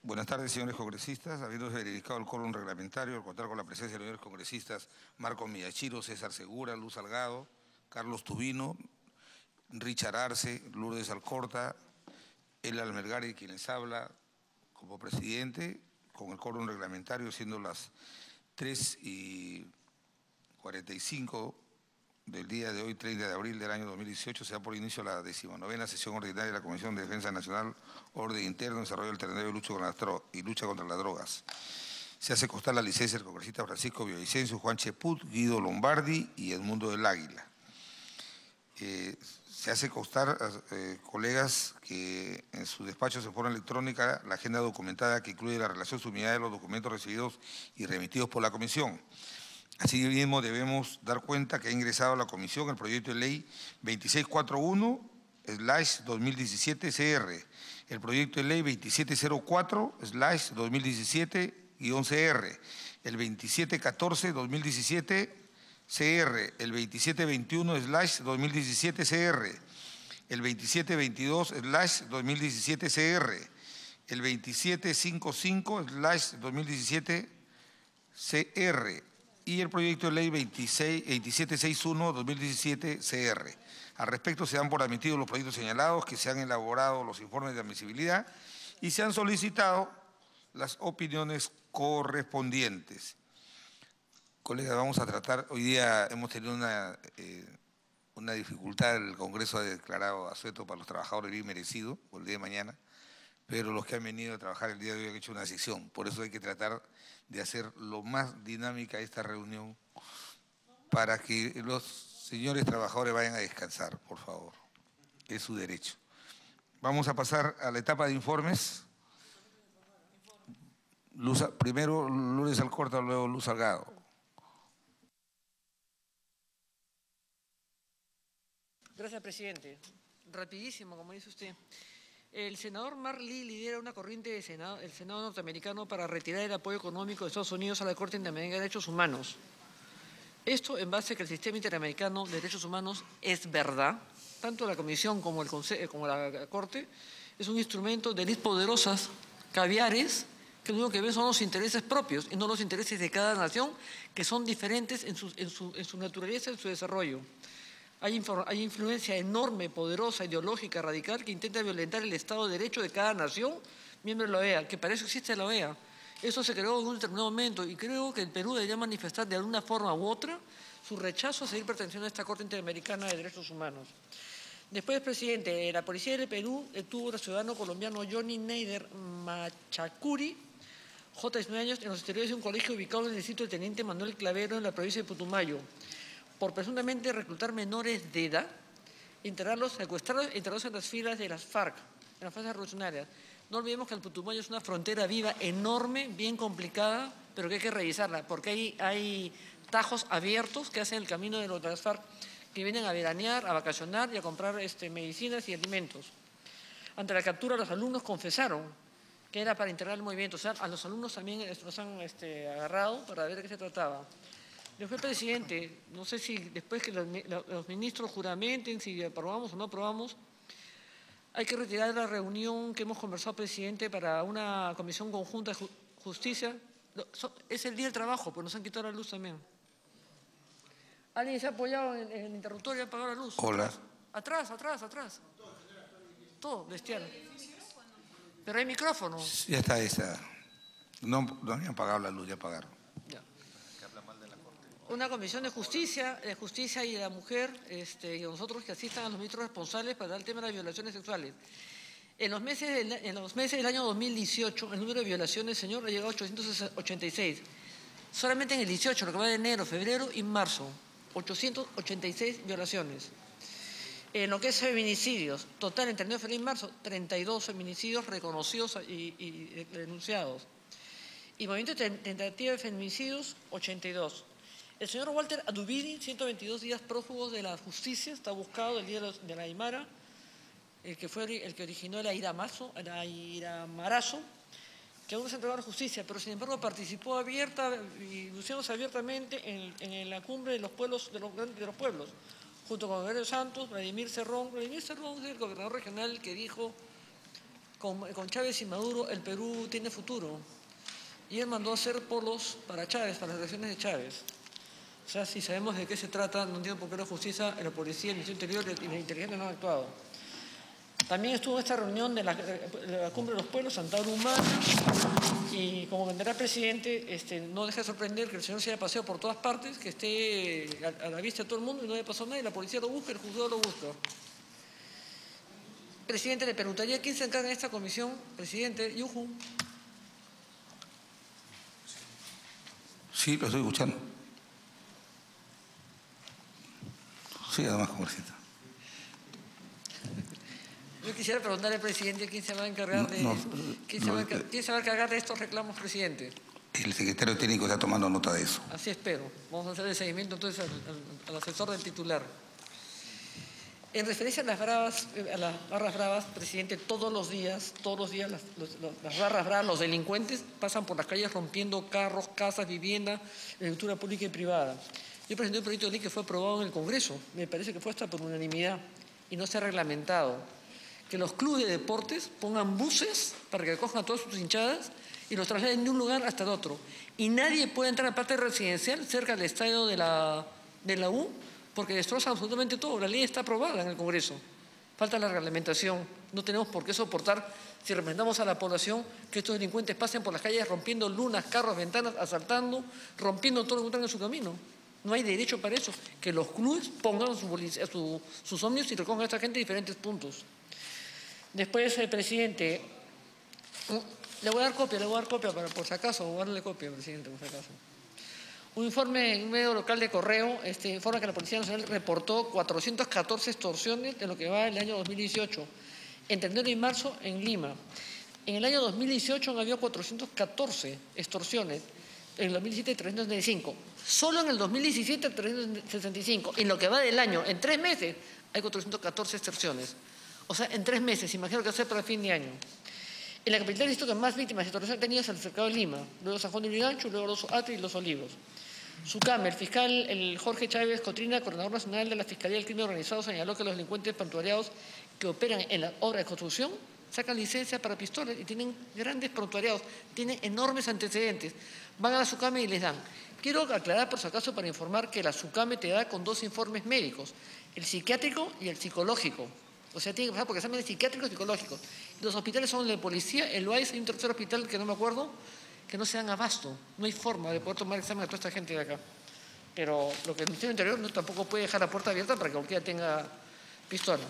Buenas tardes, señores congresistas. Habiéndose verificado el quórum reglamentario, al contar con la presencia de los señores congresistas Marco Miyachiro, César Segura, Luz Salgado, Carlos Tubino, Richard Arce, Lourdes Alcorta, El Almergari, quien les habla como presidente, con el quórum reglamentario, siendo las 3:45 del día de hoy, 30 de abril del año 2018, se da por inicio la 19ª sesión ordinaria de la Comisión de Defensa Nacional, Orden Interno, Desarrollo Alternativo y Lucha contra las Drogas. Se hace constar la licencia del congresista Francisco Villavicencio, Juan Cheput, Guido Lombardi y Edmundo del Águila. Se hace constar, colegas, que en su despacho de forma electrónica la agenda documentada que incluye la relación subunidad de los documentos recibidos y remitidos por la Comisión. Asimismo, debemos dar cuenta que ha ingresado a la Comisión el proyecto de ley 2641/2017-CR, el proyecto de ley 2704/2017-CR, el 2714/2017-CR, el 2721/2017-CR, el 2722/2017-CR, el 2755/2017-CR, y el proyecto de ley 2761/2017-CR. Al respecto, se dan por admitidos los proyectos señalados, que se han elaborado los informes de admisibilidad y se han solicitado las opiniones correspondientes. Colegas, vamos a tratar, hoy día hemos tenido una dificultad, el Congreso ha declarado asueto para los trabajadores bien merecido por el día de mañana, pero los que han venido a trabajar el día de hoy han hecho una sesión. Por eso hay que tratar de hacer lo más dinámica esta reunión para que los señores trabajadores vayan a descansar, por favor. Es su derecho. Vamos a pasar a la etapa de informes. Primero Lourdes Alcorta, luego Luz Salgado. Gracias, presidente. Rapidísimo, como dice usted. El senador Mark Lee lidera una corriente del Senado norteamericano para retirar el apoyo económico de Estados Unidos a la Corte Interamericana de Derechos Humanos. Esto en base a que el sistema interamericano de derechos humanos es verdad, tanto la Comisión como la Corte, es un instrumento de élites poderosas, caviares, que lo único que ven son los intereses propios y no los intereses de cada nación, que son diferentes en su naturaleza y en su desarrollo. Hay influencia enorme, poderosa, ideológica, radical, que intenta violentar el Estado de Derecho de cada nación miembro de la OEA, que para eso existe la OEA. Eso se creó en un determinado momento y creo que el Perú debería manifestar de alguna forma u otra su rechazo a seguir perteneciendo a esta Corte Interamericana de Derechos Humanos. Después, presidente, la policía del Perú detuvo al ciudadano colombiano Johnny Neider Machacuri, J. 19 años, en los exteriores de un colegio ubicado en el distrito del Teniente Manuel Clavero, en la provincia de Putumayo, por presuntamente reclutar menores de edad, secuestrarlos e integrarlos en las filas de las FARC, en las fuerzas revolucionarias. No olvidemos que el Putumayo es una frontera viva enorme, bien complicada, pero que hay que revisarla, porque hay tajos abiertos que hacen el camino de las FARC, que vienen a veranear, a vacacionar y a comprar medicinas y alimentos. Ante la captura, los alumnos confesaron que era para integrar el movimiento. O sea, a los alumnos también los han agarrado para ver de qué se trataba. Después, presidente, no sé si después que los ministros juramenten, si aprobamos o no aprobamos, hay que retirar la reunión que hemos conversado, presidente, para una comisión conjunta de justicia. Es el día del trabajo, pues nos han quitado la luz también. ¿Alguien se ha apoyado en el interruptor y ha apagado la luz? Hola. Atrás. Todo, bestial. Pero hay micrófonos. Ya está. No han apagado la luz, ya apagaron. Una comisión de justicia y de la mujer, y nosotros que asistan a los ministros responsables para el tema de las violaciones sexuales. En los meses del año 2018, el número de violaciones, señor, ha llegado a 886. Solamente en el 18, lo que va de enero, febrero y marzo, 886 violaciones. En lo que es feminicidios, total entre enero, febrero y marzo, 32 feminicidios reconocidos y denunciados. Y movimiento de tentativa de feminicidios, 82. El señor Walter Adubini, 122 días prófugos de la justicia, está buscado el día de la Aymara, que fue el que originó el airamarazo, que aún no se entregó a la justicia, pero sin embargo participó luciéndose abiertamente en la cumbre de los pueblos, junto con Gabriel Santos, Vladimir Cerrón. Vladimir Cerrón es el gobernador regional que dijo con Chávez y Maduro el Perú tiene futuro. Y él mandó a hacer polos para Chávez, para las elecciones de Chávez. O sea, si sabemos de qué se trata, no entiendo por qué la justicia, la policía, el Ministerio Interior y la inteligencia no han actuado. También estuvo en esta reunión de la Cumbre de los Pueblos, Santa Humana, y como vendrá el presidente, no deja de sorprender que el señor se haya paseado por todas partes, que esté a la vista de todo el mundo y no haya pasado nada, y la policía lo busca, el juzgado lo busca. Presidente, le preguntaría quién se encarga de esta comisión. Presidente, Yuhu. Sí, lo estoy escuchando. Sí, además, congresista. Yo quisiera preguntarle al presidente quién se va a encargar quién se va a encargar de estos reclamos, presidente. El secretario técnico está tomando nota de eso. Así espero. Vamos a hacer el seguimiento entonces al asesor del titular. En referencia a las barras bravas, presidente, todos los días las barras bravas, los delincuentes pasan por las calles rompiendo carros, casas, viviendas, infraestructura pública y privada. Yo presenté un proyecto de ley que fue aprobado en el Congreso, me parece que fue hasta por unanimidad y no se ha reglamentado. Que los clubes de deportes pongan buses para que cojan a todas sus hinchadas y los trasladen de un lugar hasta el otro. Y nadie puede entrar a la parte residencial cerca del estadio de la U, porque destroza absolutamente todo. La ley está aprobada en el Congreso. Falta la reglamentación. No tenemos por qué soportar, si representamos a la población, que estos delincuentes pasen por las calles rompiendo lunas, carros, ventanas, asaltando, rompiendo todo lo que encuentran en su camino. No hay derecho para eso. Que los clubes pongan sus ómnibus y recojan a esta gente en diferentes puntos. Después, presidente, le voy a dar copia para, por si acaso, voy a darle copia, presidente, por si acaso. Un informe en un medio local de correo informa que la Policía Nacional reportó 414 extorsiones en lo que va del año 2018, entre enero y marzo en Lima. En el año 2018 han habido 414 extorsiones, en el 2017 365. Solo en el 2017 365. En lo que va del año, en 3 meses, hay 414 extorsiones. O sea, en 3 meses, imagino que va a ser para el fin de año. En la capital distrito que más víctimas de extorsión han tenido es el cercado de Lima, luego San Juan de Lurigancho, luego Los Atri y Los Olivos. SUCAM, el fiscal Jorge Chávez Cotrina, coordinador nacional de la Fiscalía del Crimen Organizado, señaló que los delincuentes prontuariados que operan en las obras de construcción sacan licencias para pistolas y tienen grandes prontuariados, tienen enormes antecedentes. Van a la SUCAME y les dan. Quiero aclarar por si acaso para informar que la SUCAME te da con 2 informes médicos, el psiquiátrico y el psicológico. O sea, tiene que pasar por exámenes psiquiátricos y psicológicos. Los hospitales son el de policía, el UAIS, hay un tercer hospital que no me acuerdo, que no se dan abasto. No hay forma de poder tomar examen a toda esta gente de acá. Pero lo que el Ministerio del Interior tampoco puede dejar la puerta abierta para que cualquiera tenga pistola.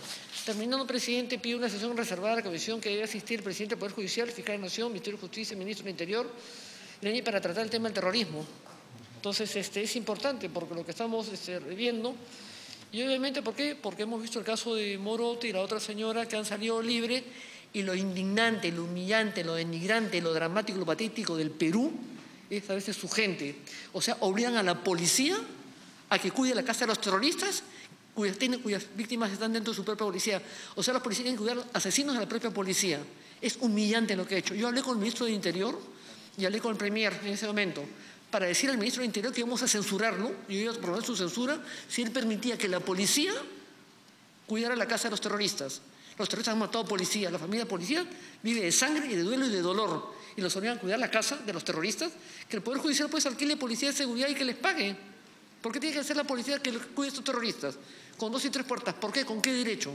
Terminando, presidente, pide una sesión reservada a la comisión que debe asistir el presidente del Poder Judicial, el fiscal de Nación, Ministerio de Justicia, Ministro del Interior, para tratar el tema del terrorismo. Entonces, es importante porque lo que estamos viendo. Y obviamente, ¿por qué? Porque hemos visto el caso de Morote y la otra señora que han salido libres y lo indignante, lo humillante, lo denigrante, lo dramático, lo patético del Perú es a veces su gente. O sea, obligan a la policía a que cuide la casa de los terroristas cuyas víctimas están dentro de su propia policía. O sea, los policías tienen que cuidar asesinos de la propia policía. Es humillante lo que ha hecho. Yo hablé con el ministro del Interior y hablé con el Premier en ese momento para decir al ministro del Interior que íbamos a censurarlo, y yo iba a promover su censura, si él permitía que la policía cuidara la casa de los terroristas. Los terroristas han matado a policía, la familia de policía vive de sangre y de duelo y de dolor, y los obligan a cuidar la casa de los terroristas, que el Poder Judicial pues alquile policía de seguridad y que les pague. ¿Por qué tiene que ser la policía que cuide a estos terroristas? Con 2 y 3 puertas, ¿por qué? ¿Con qué derecho?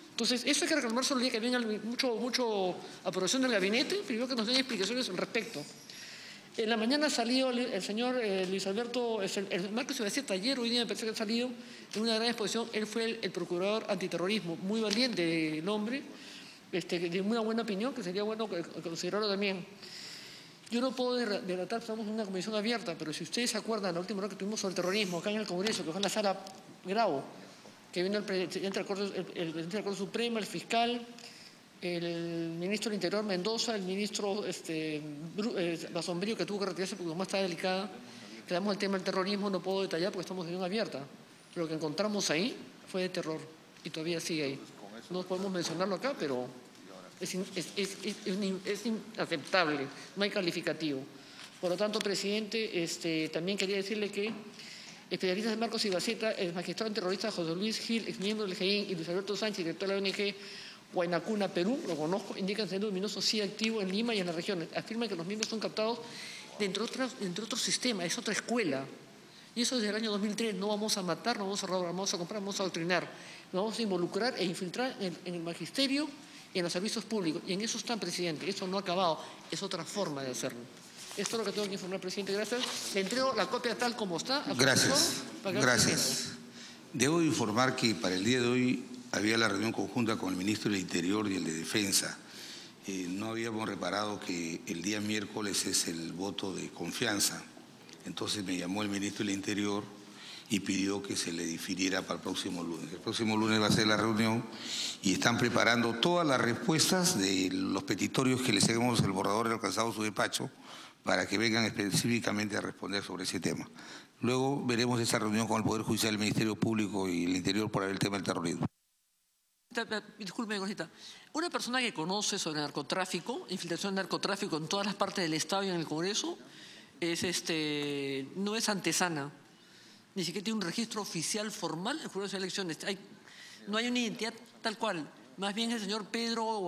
Entonces, eso hay que reclamarse el día que venga mucho aprobación del gabinete, primero que nos den explicaciones al respecto. En la mañana salió el señor Luis Alberto, el martes se va a decir taller, hoy día me parece que ha salido en una gran exposición. Él fue el procurador antiterrorismo, muy valiente el hombre, de una buena opinión, que sería bueno considerarlo también. Yo no puedo delatar, estamos en una comisión abierta, pero si ustedes se acuerdan, la última hora que tuvimos sobre el terrorismo, acá en el Congreso, que fue en la sala Grau, que vino el presidente de la Corte Suprema, el fiscal, el ministro del Interior Mendoza, el ministro Basombrío, que tuvo que retirarse porque como está delicada, quedamos el tema del terrorismo, no puedo detallar porque estamos en una abierta, pero lo que encontramos ahí fue de terror y todavía sigue ahí. No podemos mencionarlo acá, pero es inaceptable, no hay calificativo. Por lo tanto, presidente, también quería decirle que especialistas de Marcos Ibaceta, el magistrado terrorista José Luis Gil, exmiembro del GEIN, y Luis Alberto Sánchez, director de la ONG Huayna, Perú, lo conozco, indican el Sendero Luminoso sí activo en Lima y en las regiones. Afirman que los miembros son captados entre otros sistemas, es otra escuela. Y eso desde el año 2003, no vamos a matar, no vamos a robar, no vamos a comprar, no vamos a adoctrinar. Nos vamos a involucrar e infiltrar en el magisterio y en los servicios públicos. Y en eso están, presidente, eso no ha acabado, es otra forma de hacerlo. Esto es lo que tengo que informar, presidente, gracias. Le entrego la copia tal como está. Gracias, gracias. Debo informar que para el día de hoy había la reunión conjunta con el ministro del Interior y el de Defensa. No habíamos reparado que el día miércoles es el voto de confianza. Entonces me llamó el ministro del Interior y pidió que se le difiriera para el próximo lunes. El próximo lunes va a ser la reunión y están preparando todas las respuestas de los petitorios que les hemos el borrador alcanzado su despacho para que vengan específicamente a responder sobre ese tema. Luego veremos esa reunión con el Poder Judicial, el Ministerio Público y el Interior por el tema del terrorismo. Disculpe, cosita. Una persona que conoce sobre narcotráfico, infiltración de narcotráfico en todas las partes del Estado y en el Congreso, no es antesana, ni siquiera tiene un registro oficial formal en el Jurado de Elecciones. No hay una identidad tal cual. Más bien es el señor Pedro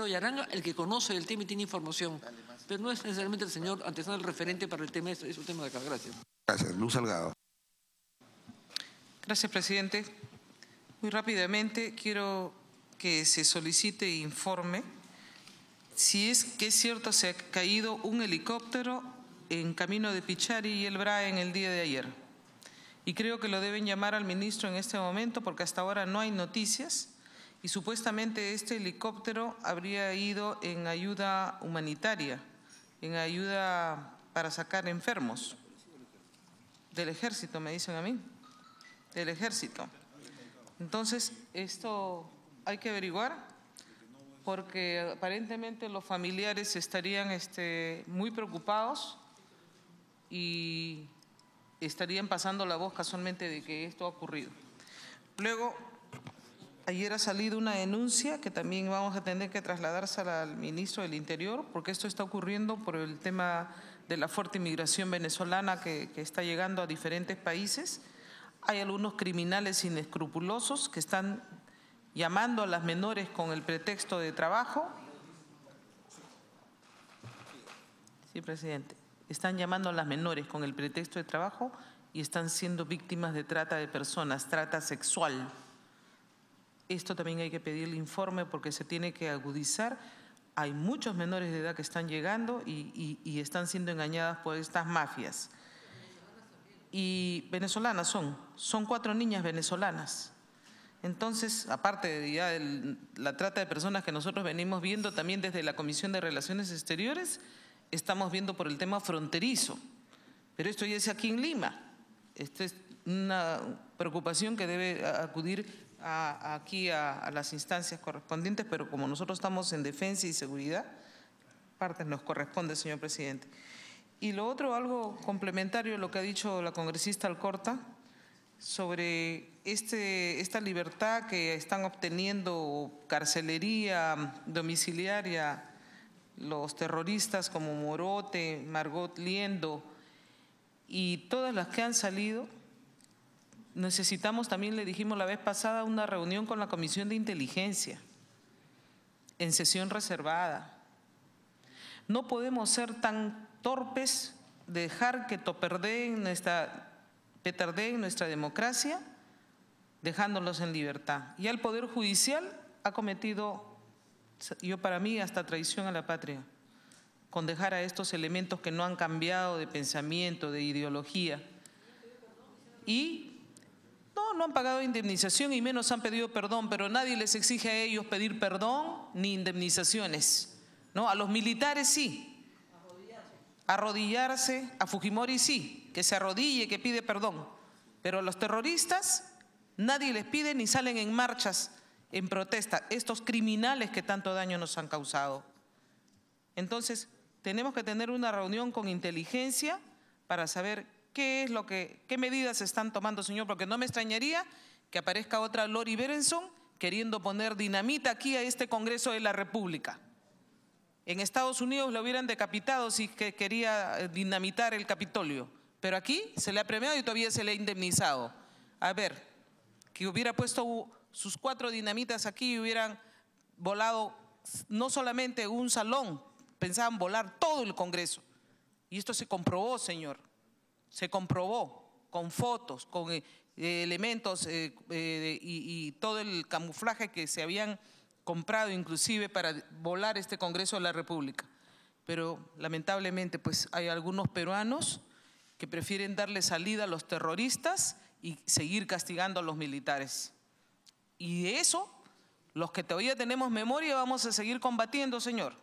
Yaranga, el que conoce el tema y tiene información. Pero no es necesariamente el señor antesana el referente para el tema, es un tema de acá. Gracias. Gracias. Luz Salgado. Gracias, presidente. Muy rápidamente quiero que se solicite informe si es que es cierto se ha caído un helicóptero en camino de Pichari y El Bra en el día de ayer. Y creo que lo deben llamar al ministro en este momento porque hasta ahora no hay noticias y supuestamente este helicóptero habría ido en ayuda humanitaria, en ayuda para sacar enfermos. Del ejército, me dicen a mí. Del ejército. Entonces, esto hay que averiguar porque aparentemente los familiares estarían muy preocupados y estarían pasando la voz casualmente de que esto ha ocurrido. Luego, ayer ha salido una denuncia que también vamos a tener que trasladársela al ministro del Interior porque esto está ocurriendo por el tema de la fuerte inmigración venezolana que está llegando a diferentes países. Hay algunos criminales inescrupulosos que están llamando a las menores con el pretexto de trabajo. Sí, presidente. Están llamando a las menores con el pretexto de trabajo y están siendo víctimas de trata de personas, trata sexual. Esto también hay que pedirle informe porque se tiene que agudizar. Hay muchos menores de edad que están llegando y están siendo engañadas por estas mafias. Y venezolanas son 4 niñas venezolanas. Entonces, aparte de ya la trata de personas que nosotros venimos viendo también desde la Comisión de Relaciones Exteriores, estamos viendo por el tema fronterizo. Pero esto ya es aquí en Lima. Esta es una preocupación que debe acudir aquí a las instancias correspondientes, pero como nosotros estamos en defensa y seguridad, parte nos corresponde, señor presidente. Y lo otro, algo complementario a lo que ha dicho la congresista Alcorta, sobre esta libertad que están obteniendo carcelería domiciliaria los terroristas como Morote, Margot Liendo y todas las que han salido. Necesitamos también, le dijimos la vez pasada, una reunión con la Comisión de Inteligencia en sesión reservada. No podemos ser tan torpes de dejar que petardeen nuestra democracia, dejándolos en libertad. Ya el Poder Judicial ha cometido, para mí, hasta traición a la patria, con dejar a estos elementos que no han cambiado de pensamiento, de ideología. Y no han pagado indemnización y menos han pedido perdón, pero nadie les exige a ellos pedir perdón ni indemnizaciones, ¿no? A los militares sí. Arrodillarse, a Fujimori sí, que se arrodille, que pide perdón. Pero a los terroristas nadie les pide ni salen en marchas en protesta, estos criminales que tanto daño nos han causado. Entonces, tenemos que tener una reunión con inteligencia para saber qué medidas se están tomando, señor, porque no me extrañaría que aparezca otra Lori Berenson queriendo poner dinamita aquí a este Congreso de la República. En Estados Unidos lo hubieran decapitado si quería dinamitar el Capitolio, pero aquí se le ha premiado y todavía se le ha indemnizado. A ver, que hubiera puesto sus 4 dinamitas aquí y hubieran volado no solamente un salón, pensaban volar todo el Congreso. Y esto se comprobó, señor, se comprobó con fotos, con elementos y todo el camuflaje que se habían comprado inclusive para volar este Congreso de la República. Pero lamentablemente pues hay algunos peruanos que prefieren darle salida a los terroristas y seguir castigando a los militares. Y de eso, los que todavía tenemos memoria vamos a seguir combatiendo, señor,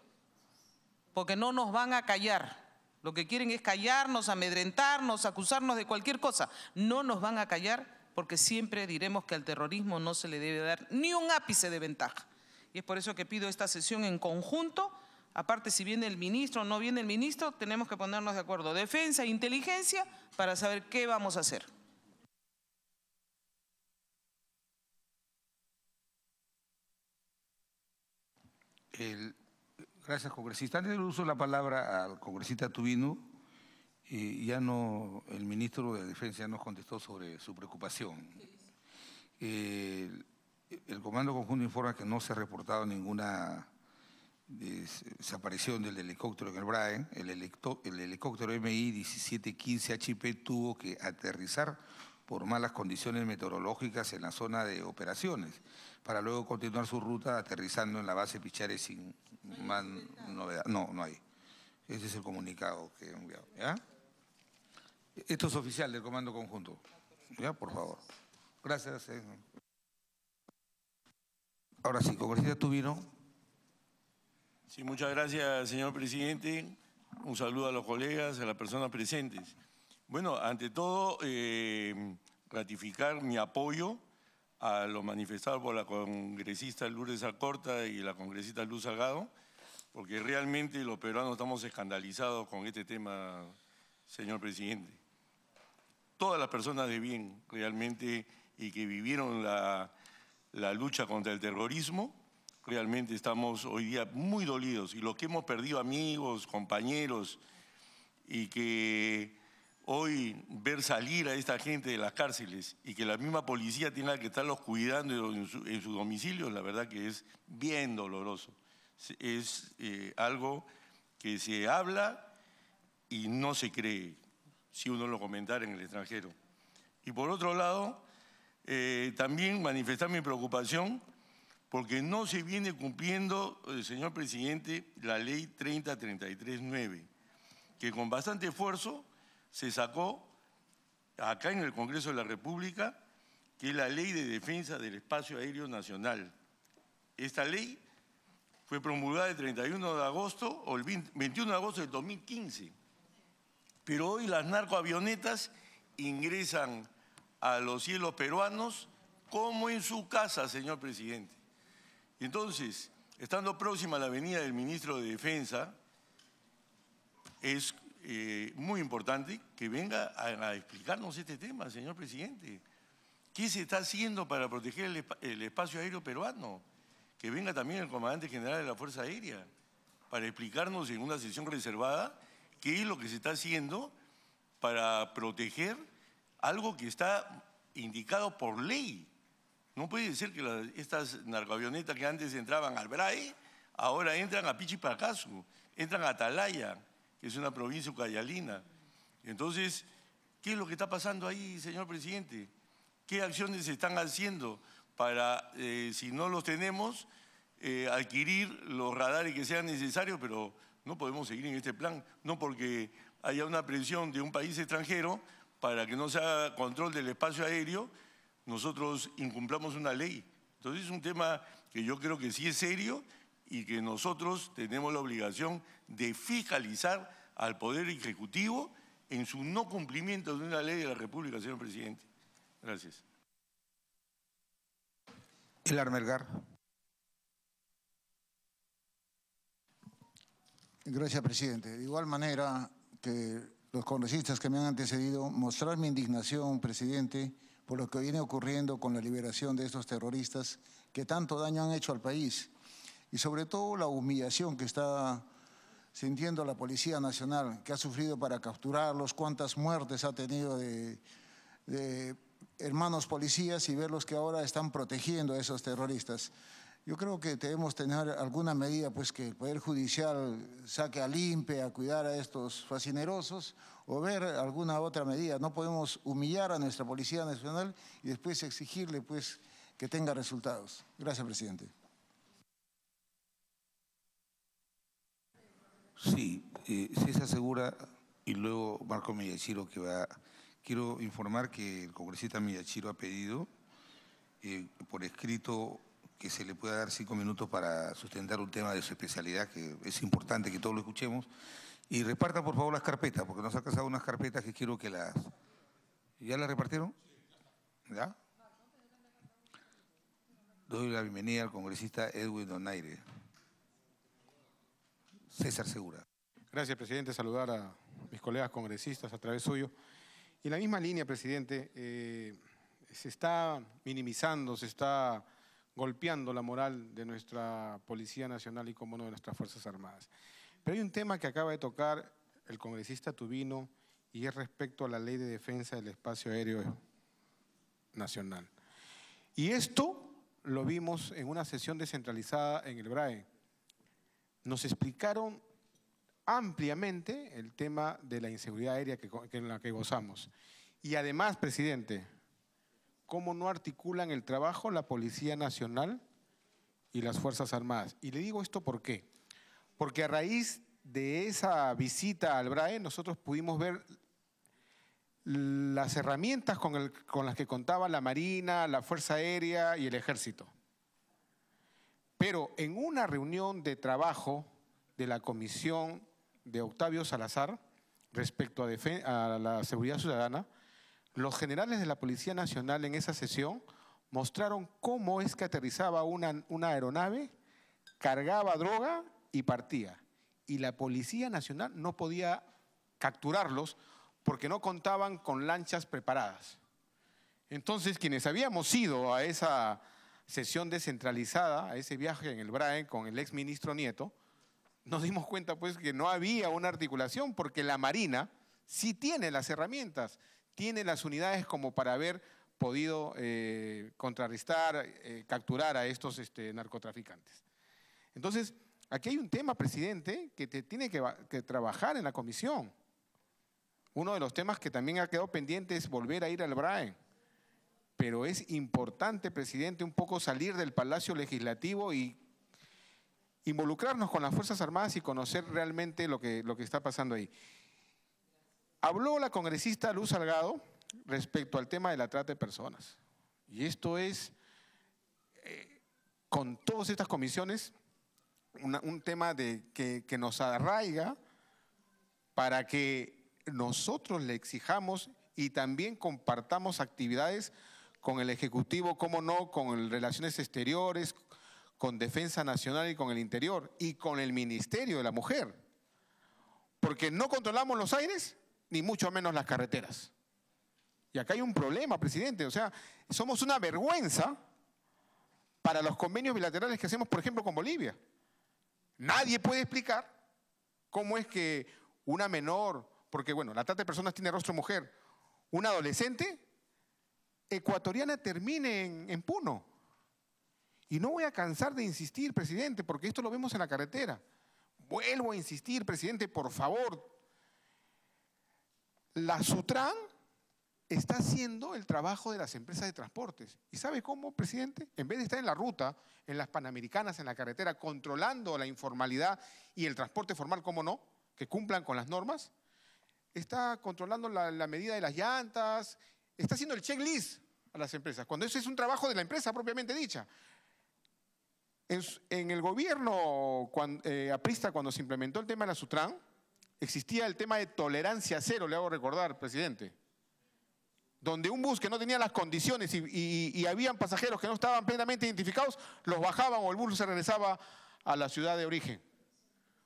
porque no nos van a callar. Lo que quieren es callarnos, amedrentarnos, acusarnos de cualquier cosa. No nos van a callar porque siempre diremos que al terrorismo no se le debe dar ni un ápice de ventaja. Y es por eso que pido esta sesión en conjunto. Aparte, si viene el ministro o no viene el ministro, tenemos que ponernos de acuerdo, defensa e inteligencia, para saber qué vamos a hacer. Gracias, congresista. Antes del uso de la palabra al congresista Tubino, ya no, el ministro de Defensa nos contestó sobre su preocupación. El Comando Conjunto informa que no se ha reportado ninguna desaparición del helicóptero en el BRAE. El helicóptero MI-1715 HP tuvo que aterrizar por malas condiciones meteorológicas en la zona de operaciones, para luego continuar su ruta aterrizando en la base Pichare sin más novedad. No hay. Ese es el comunicado que he enviado. ¿Ya? Esto es oficial del Comando Conjunto. ¿Ya? Por favor. Gracias. Ahora sí, congresista Tubino. Sí, muchas gracias, señor presidente. Un saludo a los colegas, a las personas presentes. Bueno, ante todo, ratificar mi apoyo a lo manifestado por la congresista Lourdes Alcorta y la congresista Luz Salgado, porque realmente los peruanos estamos escandalizados con este tema, señor presidente. Todas las personas de bien realmente y que vivieron la lucha contra el terrorismo, realmente estamos hoy día muy dolidos. Y los que hemos perdido amigos, compañeros, y que hoy ver salir a esta gente de las cárceles y que la misma policía tenga que estarlos cuidando en su domicilio, la verdad que es bien doloroso. Es algo que se habla y no se cree, si uno lo comentara en el extranjero. Y por otro lado, también manifestar mi preocupación porque no se viene cumpliendo, señor presidente, la ley 3033-9, que con bastante esfuerzo se sacó acá en el Congreso de la República, que es la Ley de Defensa del Espacio Aéreo Nacional. Esta ley fue promulgada el 31 de agosto o el 21 de agosto del 2015. Pero hoy las narcoavionetas ingresan a los cielos peruanos como en su casa, señor presidente. Entonces, estando próxima a la venida del ministro de Defensa, es muy importante que venga a explicarnos este tema, señor presidente. ¿Qué se está haciendo para proteger el espacio aéreo peruano? Que venga también el comandante general de la Fuerza Aérea para explicarnos en una sesión reservada qué es lo que se está haciendo para proteger algo que está indicado por ley. No puede ser que estas narcoavionetas que antes entraban al BRAE, ahora entran a Pichipacasu, entran a Atalaya, que es una provincia ucayalina. Entonces, ¿qué es lo que está pasando ahí, señor presidente? ¿Qué acciones se están haciendo para, si no los tenemos, adquirir los radares que sean necesarios? Pero no podemos seguir en este plan, no porque haya una presión de un país extranjero para que no se haga control del espacio aéreo, nosotros incumplamos una ley. Entonces es un tema que yo creo que sí es serio y que nosotros tenemos la obligación de fiscalizar al Poder Ejecutivo en su no cumplimiento de una ley de la República, señor presidente. Gracias. Elar Melgar. Gracias, presidente. De igual manera que los congresistas que me han antecedido, mostrar mi indignación, presidente, por lo que viene ocurriendo con la liberación de estos terroristas que tanto daño han hecho al país y sobre todo la humillación que está sintiendo la Policía Nacional, que ha sufrido para capturarlos, cuántas muertes ha tenido de hermanos policías y verlos que ahora están protegiendo a esos terroristas. Yo creo que debemos tener alguna medida, pues que el Poder Judicial saque al INPE a cuidar a estos fascinerosos o ver alguna otra medida. No podemos humillar a nuestra Policía Nacional y después exigirle, pues, que tenga resultados. Gracias, presidente. Sí, César Segura y luego Marco Miyashiro que va. Quiero informar que el congresista Miyashiro ha pedido por escrito que se le pueda dar 5 minutos para sustentar un tema de su especialidad, que es importante que todos lo escuchemos. Y reparta, por favor, las carpetas, porque nos ha casado unas carpetas que quiero que las... ¿Ya las repartieron? ¿Ya? Doy la bienvenida al congresista Edwin Donaire. César Segura. Gracias, presidente. Saludar a mis colegas congresistas a través suyo. Y en la misma línea, presidente, se está minimizando, se está golpeando la moral de nuestra Policía Nacional y, como no, de nuestras Fuerzas Armadas. Pero hay un tema que acaba de tocar el congresista Tubino y es respecto a la Ley de Defensa del Espacio Aéreo Nacional. Y esto lo vimos en una sesión descentralizada en el BRAE. Nos explicaron ampliamente el tema de la inseguridad aérea en la que gozamos. Y además, presidente, cómo no articulan el trabajo la Policía Nacional y las Fuerzas Armadas. Y le digo esto ¿por qué? Porque a raíz de esa visita al BRAE nosotros pudimos ver las herramientas con las que contaba la Marina, la Fuerza Aérea y el Ejército. Pero en una reunión de trabajo de la Comisión de Octavio Salazar respecto a la seguridad ciudadana, los generales de la Policía Nacional en esa sesión mostraron cómo es que aterrizaba una aeronave, cargaba droga y partía. Y la Policía Nacional no podía capturarlos porque no contaban con lanchas preparadas. Entonces, quienes habíamos ido a esa sesión descentralizada, a ese viaje en el BRAE con el exministro Nieto, nos dimos cuenta pues que no había una articulación porque la Marina sí tiene las herramientas, tiene las unidades como para haber podido contrarrestar, capturar a estos narcotraficantes. Entonces, aquí hay un tema, presidente, que tiene que trabajar en la comisión. Uno de los temas que también ha quedado pendiente es volver a ir al BRAE. Pero es importante, presidente, un poco salir del Palacio Legislativo y involucrarnos con las Fuerzas Armadas y conocer realmente lo que está pasando ahí. Habló la congresista Luz Salgado respecto al tema de la trata de personas. Y esto es, con todas estas comisiones, un tema que nos arraiga para que nosotros le exijamos y también compartamos actividades con el Ejecutivo, cómo no, con Relaciones Exteriores, con Defensa Nacional y con el Interior y con el Ministerio de la Mujer. Porque no controlamos los aires, ni mucho menos las carreteras. Y acá hay un problema, presidente. O sea, somos una vergüenza para los convenios bilaterales que hacemos, por ejemplo, con Bolivia. Nadie puede explicar cómo es que una menor, porque bueno, la trata de personas tiene rostro mujer, una adolescente ecuatoriana termine en Puno. Y no voy a cansar de insistir, presidente, porque esto lo vemos en la carretera. Vuelvo a insistir, presidente, por favor. La Sutran está haciendo el trabajo de las empresas de transportes. ¿Y sabe cómo, presidente? En vez de estar en la ruta, en las Panamericanas, en la carretera, controlando la informalidad y el transporte formal, ¿cómo no?, que cumplan con las normas, está controlando la medida de las llantas, está haciendo el checklist a las empresas, cuando eso es un trabajo de la empresa propiamente dicha. En el gobierno aprista, cuando se implementó el tema de la Sutran, existía el tema de tolerancia cero, le hago recordar, presidente, donde un bus que no tenía las condiciones y habían pasajeros que no estaban plenamente identificados, los bajaban o el bus se regresaba a la ciudad de origen,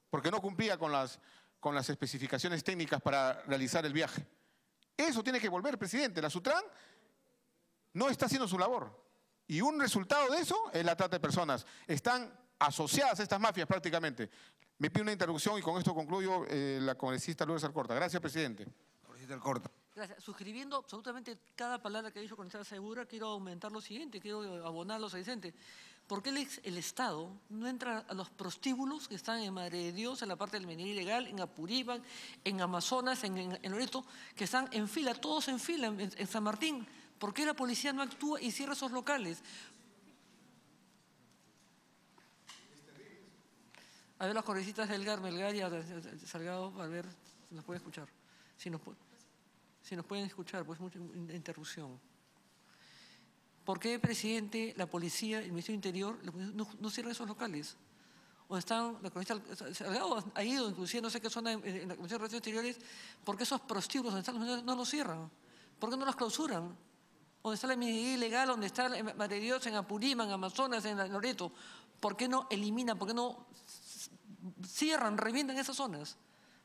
porque no cumplía con las especificaciones técnicas para realizar el viaje. Eso tiene que volver, presidente. La Sutran no está haciendo su labor. Y un resultado de eso es la trata de personas. Están asociadas a estas mafias prácticamente. Me pido una interrupción y con esto concluyo la congresista Lourdes Alcorta. Gracias, presidente. Congresista Alcorta. Gracias. Suscribiendo absolutamente cada palabra que ha dicho Congresista Segura, quiero aumentar lo siguiente, quiero abonarlos a Vicente. ¿Por qué el Estado no entra a los prostíbulos que están en Madre de Dios, en la parte del minería ilegal, en Apurímac, en Amazonas, en Loreto, que están en fila, todos en fila, en San Martín? ¿Por qué la policía no actúa y cierra esos locales? A ver, los congresistas Melgar y Salgado, a ver si nos pueden escuchar. Si nos pueden escuchar, pues mucha interrupción. ¿Por qué, presidente, la policía, el Ministerio del Interior no cierran esos locales? ¿Dónde están la congresista Salgado? Ha ido, inclusive, no sé qué zona en la Comisión de Relaciones Exteriores, ¿por qué esos prostíbulos donde están los no los cierran? ¿Por qué no los clausuran? ¿Dónde está la minería ilegal? ¿Dónde está Madre de Dios, en Apurímac, en Amazonas, en Loreto? ¿Por qué no eliminan? ¿Por qué no cierran, revientan esas zonas?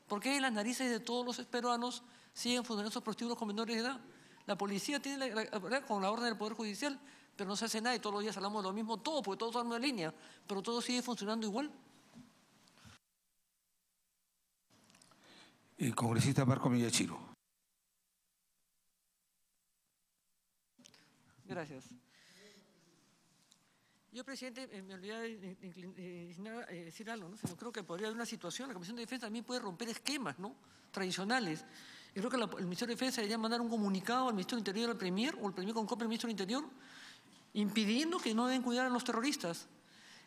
¿Por qué en las narices de todos los peruanos siguen funcionando esos prostíbulos con menores de edad? La policía tiene con la orden del Poder Judicial, pero no se hace nada y todos los días hablamos de lo mismo, todo, porque todos son una línea, pero todo sigue funcionando igual. El congresista Marco Miyachiro. Gracias. Yo, presidente, me olvidé de decir algo, ¿no? Sino creo que podría haber una situación, la Comisión de Defensa también puede romper esquemas, ¿no?, tradicionales. Yo creo que el Ministerio de Defensa debería mandar un comunicado al Ministerio del Interior, al Premier, o el Premier con copia del Ministro del Interior, impidiendo que no deben cuidar a los terroristas.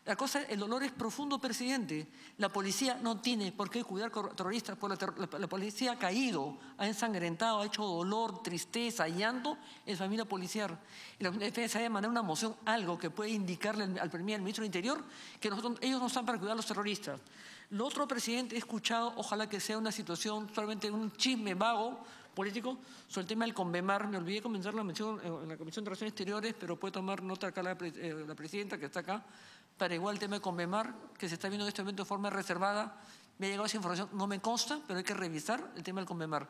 La cosa, el dolor es profundo, presidente. La policía no tiene por qué cuidar terroristas, porque la policía ha caído, ha ensangrentado, ha hecho dolor, tristeza, llanto en familia policial. Y la defensa debe mandar una moción, algo que puede indicarle al Premier, al Ministro del Interior, que ellos no están para cuidar a los terroristas. Lo otro, presidente, he escuchado, ojalá que sea una situación, solamente un chisme vago político, sobre el tema del CONVEMAR. Me olvidé comenzar la mención en la Comisión de Relaciones Exteriores, pero puede tomar nota acá la presidenta que está acá, para igual el tema de CONVEMAR, que se está viendo en este momento de forma reservada. Me ha llegado esa información, no me consta, pero hay que revisar el tema del CONVEMAR,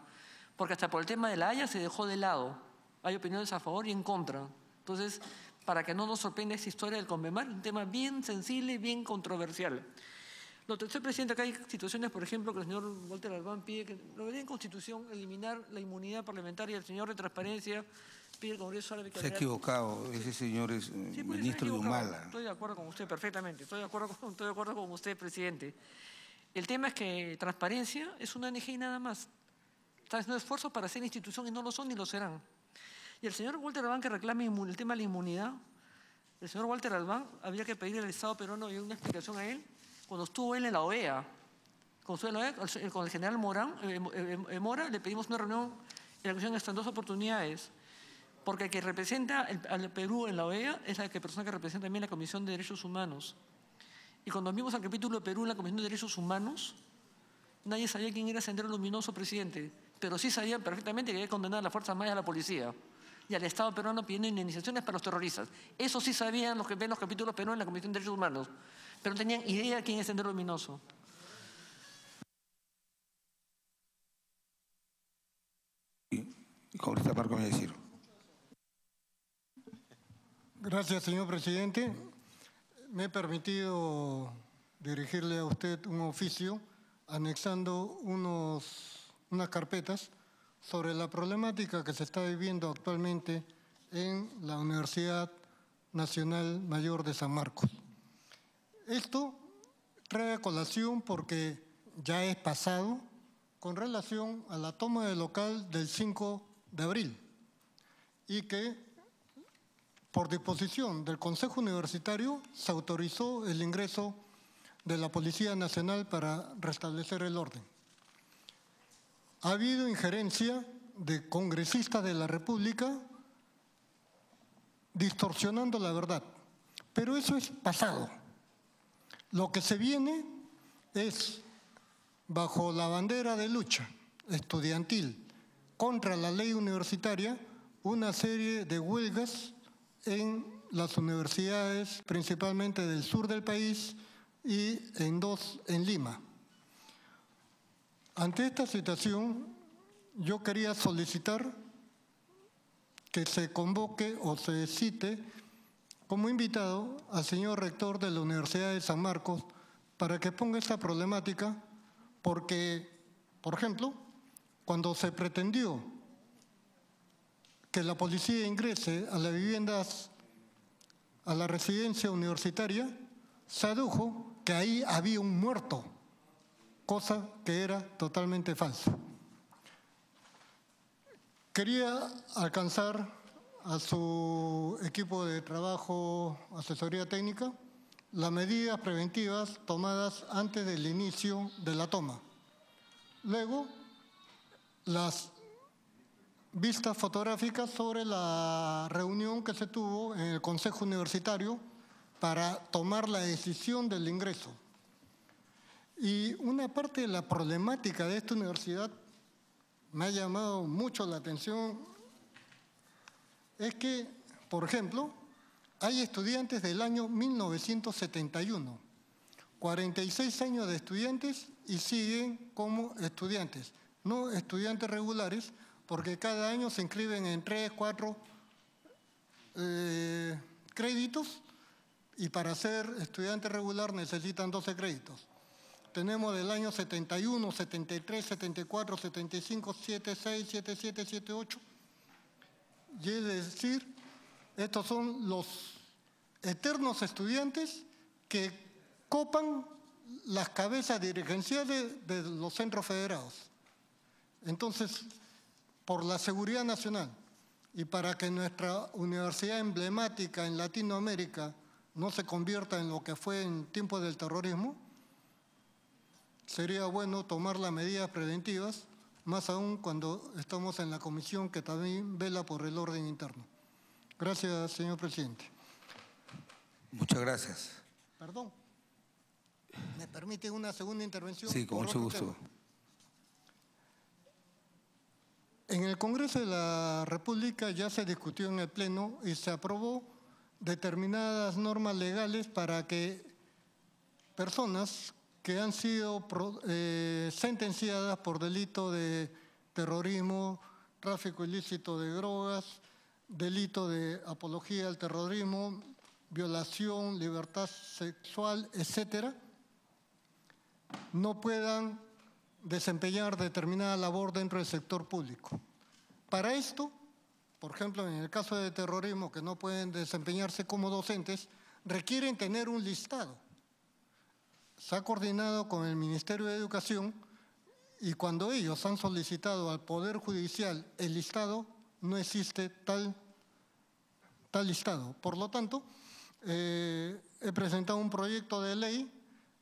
porque hasta por el tema de la Haya se dejó de lado. Hay opiniones a favor y en contra. Entonces, para que no nos sorprenda esta historia del CONVEMAR, un tema bien sensible, bien controversial. Lo tercero, presidente, acá hay situaciones, por ejemplo, que el señor Walter Albán pide que lo vería en Constitución eliminar la inmunidad parlamentaria. El señor de Transparencia pide al Congreso Árabe que... Se ha equivocado, ese señor es ministro de Humala. Estoy de acuerdo con usted perfectamente, estoy de acuerdo con usted, presidente. El tema es que Transparencia es una ONG y nada más. Está haciendo esfuerzos para ser institución y no lo son ni lo serán. Y el señor Walter Albán que reclame el tema de la inmunidad, el señor Walter Albán habría que pedirle al Estado peruano y una explicación a él. Cuando estuvo él en la OEA, con el general Mora, le pedimos una reunión en la Comisión de 2 oportunidades, porque el que representa al Perú en la OEA es la persona que representa también la Comisión de Derechos Humanos. Y cuando vimos al capítulo de Perú en la Comisión de Derechos Humanos, nadie sabía quién era Sendero Luminoso, presidente, pero sí sabían perfectamente que había condenado a las Fuerzas Armadas y a la policía y al Estado peruano pidiendo indemnizaciones para los terroristas. Eso sí sabían los que ven los capítulos peruanos en la Comisión de Derechos Humanos, pero no tenían idea de quién es Sendero Luminoso. Congresista Marco Miyachiro. Gracias, señor presidente. Me he permitido dirigirle a usted un oficio anexando unas carpetas sobre la problemática que se está viviendo actualmente en la Universidad Nacional Mayor de San Marcos. Esto trae a colación porque ya es pasado con relación a la toma del local del 5 de abril y que por disposición del Consejo Universitario se autorizó el ingreso de la Policía Nacional para restablecer el orden. Ha habido injerencia de congresistas de la República distorsionando la verdad, pero eso es pasado. Lo que se viene es, bajo la bandera de lucha estudiantil contra la ley universitaria, una serie de huelgas en las universidades, principalmente del sur del país y en 2 en Lima. Ante esta situación, yo quería solicitar que se convoque o se cite como invitado al señor rector de la Universidad de San Marcos para que ponga esta problemática, porque, por ejemplo, cuando se pretendió que la policía ingrese a las viviendas, a la residencia universitaria, se adujo que ahí había un muerto, cosa que era totalmente falsa. Quería alcanzar a su equipo de trabajo, asesoría técnica, las medidas preventivas tomadas antes del inicio de la toma. Luego, las vistas fotográficas sobre la reunión que se tuvo en el Consejo Universitario para tomar la decisión del ingreso. Y una parte de la problemática de esta universidad me ha llamado mucho la atención es que, por ejemplo, hay estudiantes del año 1971, 46 años de estudiantes y siguen como estudiantes, no estudiantes regulares, porque cada año se inscriben en 3, 4 créditos y para ser estudiante regular necesitan 12 créditos. Tenemos del año 71, 73, 74, 75, 76, 77, 78. Y es decir, estos son los eternos estudiantes que copan las cabezas dirigenciales de los centros federados. Entonces, por la seguridad nacional y para que nuestra universidad emblemática en Latinoamérica no se convierta en lo que fue en tiempos del terrorismo, sería bueno tomar las medidas preventivas, más aún cuando estamos en la comisión que también vela por el orden interno. Gracias, señor presidente. Muchas gracias. Perdón, ¿me permite una segunda intervención? Sí, con mucho gusto. En el Congreso de la República ya se discutió en el Pleno y se aprobó determinadas normas legales para que personas que han sido sentenciadas por delito de terrorismo, tráfico ilícito de drogas, delito de apología al terrorismo, violación, libertad sexual, etcétera, no puedan desempeñar determinada labor dentro del sector público. Para esto, por ejemplo, en el caso de terrorismo, que no pueden desempeñarse como docentes, requieren tener un listado. Se ha coordinado con el Ministerio de Educación y cuando ellos han solicitado al Poder Judicial el listado, no existe tal listado. Por lo tanto, he presentado un proyecto de ley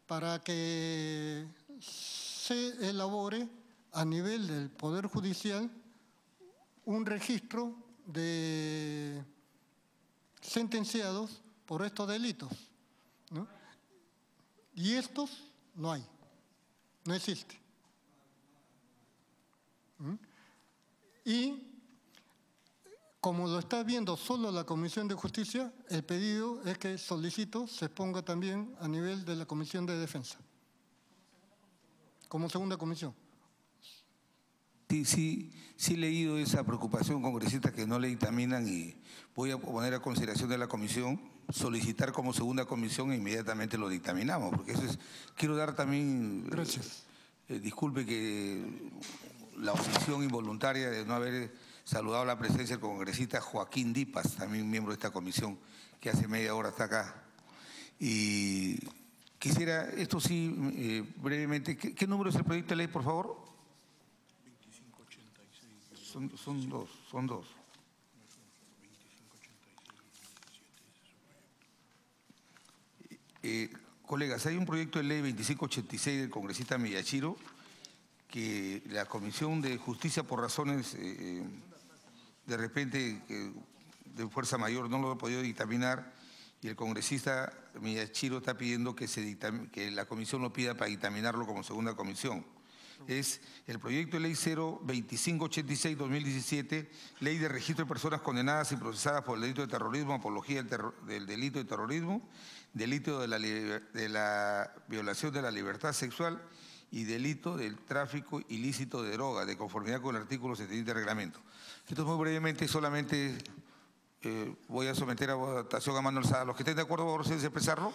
para que se elabore a nivel del Poder Judicial un registro de sentenciados por estos delitos, ¿no? Y estos no hay, no existe. Y como lo está viendo solo la Comisión de Justicia, el pedido es que solicito se ponga también a nivel de la Comisión de Defensa, como segunda comisión. Sí, he leído esa preocupación, congresistas, que no le dictaminan, y voy a poner a consideración de la comisión, solicitar como segunda comisión e inmediatamente lo dictaminamos, porque eso es… Quiero dar también… Gracias. Disculpe que la omisión involuntaria de no haber saludado la presencia del congresista Joaquín Dipas, también miembro de esta comisión, que hace media hora está acá. Y quisiera, esto sí, brevemente, ¿qué número es el proyecto de ley, por favor? Son dos. Colegas, hay un proyecto de ley 2586 del congresista Miyashiro que la Comisión de Justicia, por razones de repente de fuerza mayor, no lo ha podido dictaminar, y el congresista Miyashiro está pidiendo que la comisión lo pida para dictaminarlo como segunda comisión. Es el proyecto de ley 02586-2017, ley de registro de personas condenadas y procesadas por el delito de terrorismo, apología del delito de terrorismo, delito de la violación de la libertad sexual y delito del tráfico ilícito de droga, de conformidad con el artículo 77 del reglamento. Esto muy brevemente, solamente voy a someter a votación a mano alzada. Los que estén de acuerdo, por favor, expresarlo.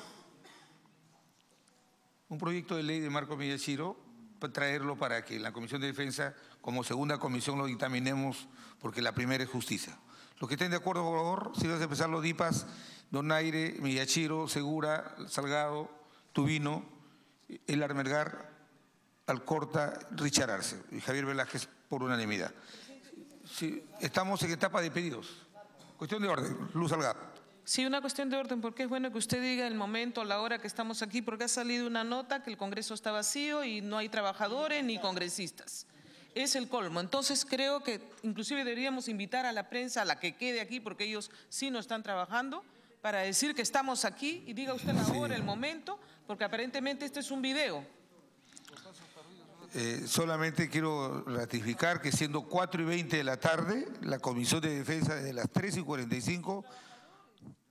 Un proyecto de ley de Marco Miyashiro, traerlo para que en la Comisión de Defensa, como segunda comisión, lo dictaminemos, porque la primera es justicia. Los que estén de acuerdo, por favor, si vas a empezar los DIPAS, Donaire, Miyachiro, Segura, Salgado, Tubino, Elar Melgar, Alcorta, Richard Arce y Javier Velázquez por unanimidad. Sí, estamos en etapa de pedidos. Cuestión de orden. Luz Salgado. Sí, una cuestión de orden, porque es bueno que usted diga el momento, la hora que estamos aquí, porque ha salido una nota que el Congreso está vacío y no hay trabajadores ni congresistas. Es el colmo. Entonces creo que inclusive deberíamos invitar a la prensa, a la que quede aquí, porque ellos sí no están trabajando, para decir que estamos aquí y diga usted la hora, el momento, porque aparentemente este es un video. Solamente quiero ratificar que siendo 4:20 de la tarde, la Comisión de Defensa desde las 3:45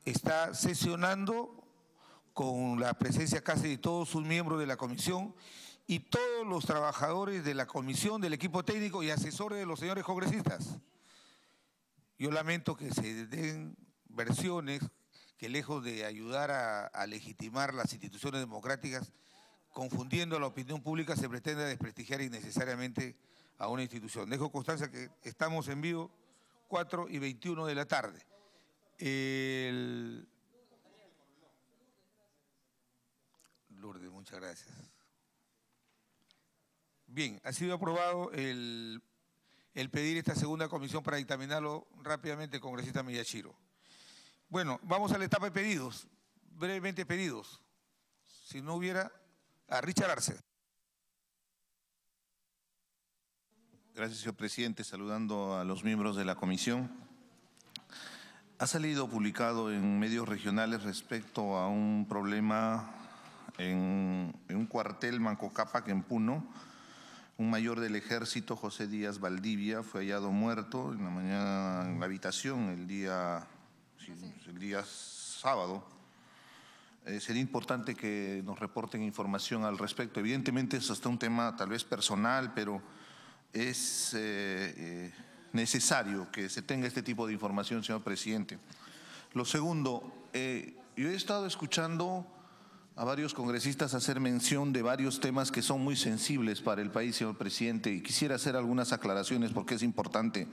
está sesionando con la presencia casi de todos sus miembros de la comisión y todos los trabajadores de la comisión, del equipo técnico y asesores de los señores congresistas. Yo lamento que se den versiones que lejos de ayudar a legitimar las instituciones democráticas, confundiendo a la opinión pública, se pretende desprestigiar innecesariamente a una institución. Dejo constancia que estamos en vivo 4:21 de la tarde. Lourdes, muchas gracias. Bien, ha sido aprobado el pedir esta segunda comisión para dictaminarlo rápidamente, congresista Miyachiro. Bueno, vamos a la etapa de pedidos. Brevemente pedidos. Si no hubiera... A Richard Arce. Gracias, señor presidente. Saludando a los miembros de la comisión. Ha salido publicado en medios regionales respecto a un problema en un cuartel Manco Cápac en Puno. Un mayor del ejército, José Díaz Valdivia, fue hallado muerto en la mañana en la habitación el día sábado. Sería importante que nos reporten información al respecto. Evidentemente es hasta un tema tal vez personal, pero es necesario que se tenga este tipo de información, señor presidente. Lo segundo, yo he estado escuchando a varios congresistas hacer mención de varios temas que son muy sensibles para el país, señor presidente, y quisiera hacer algunas aclaraciones porque es importante.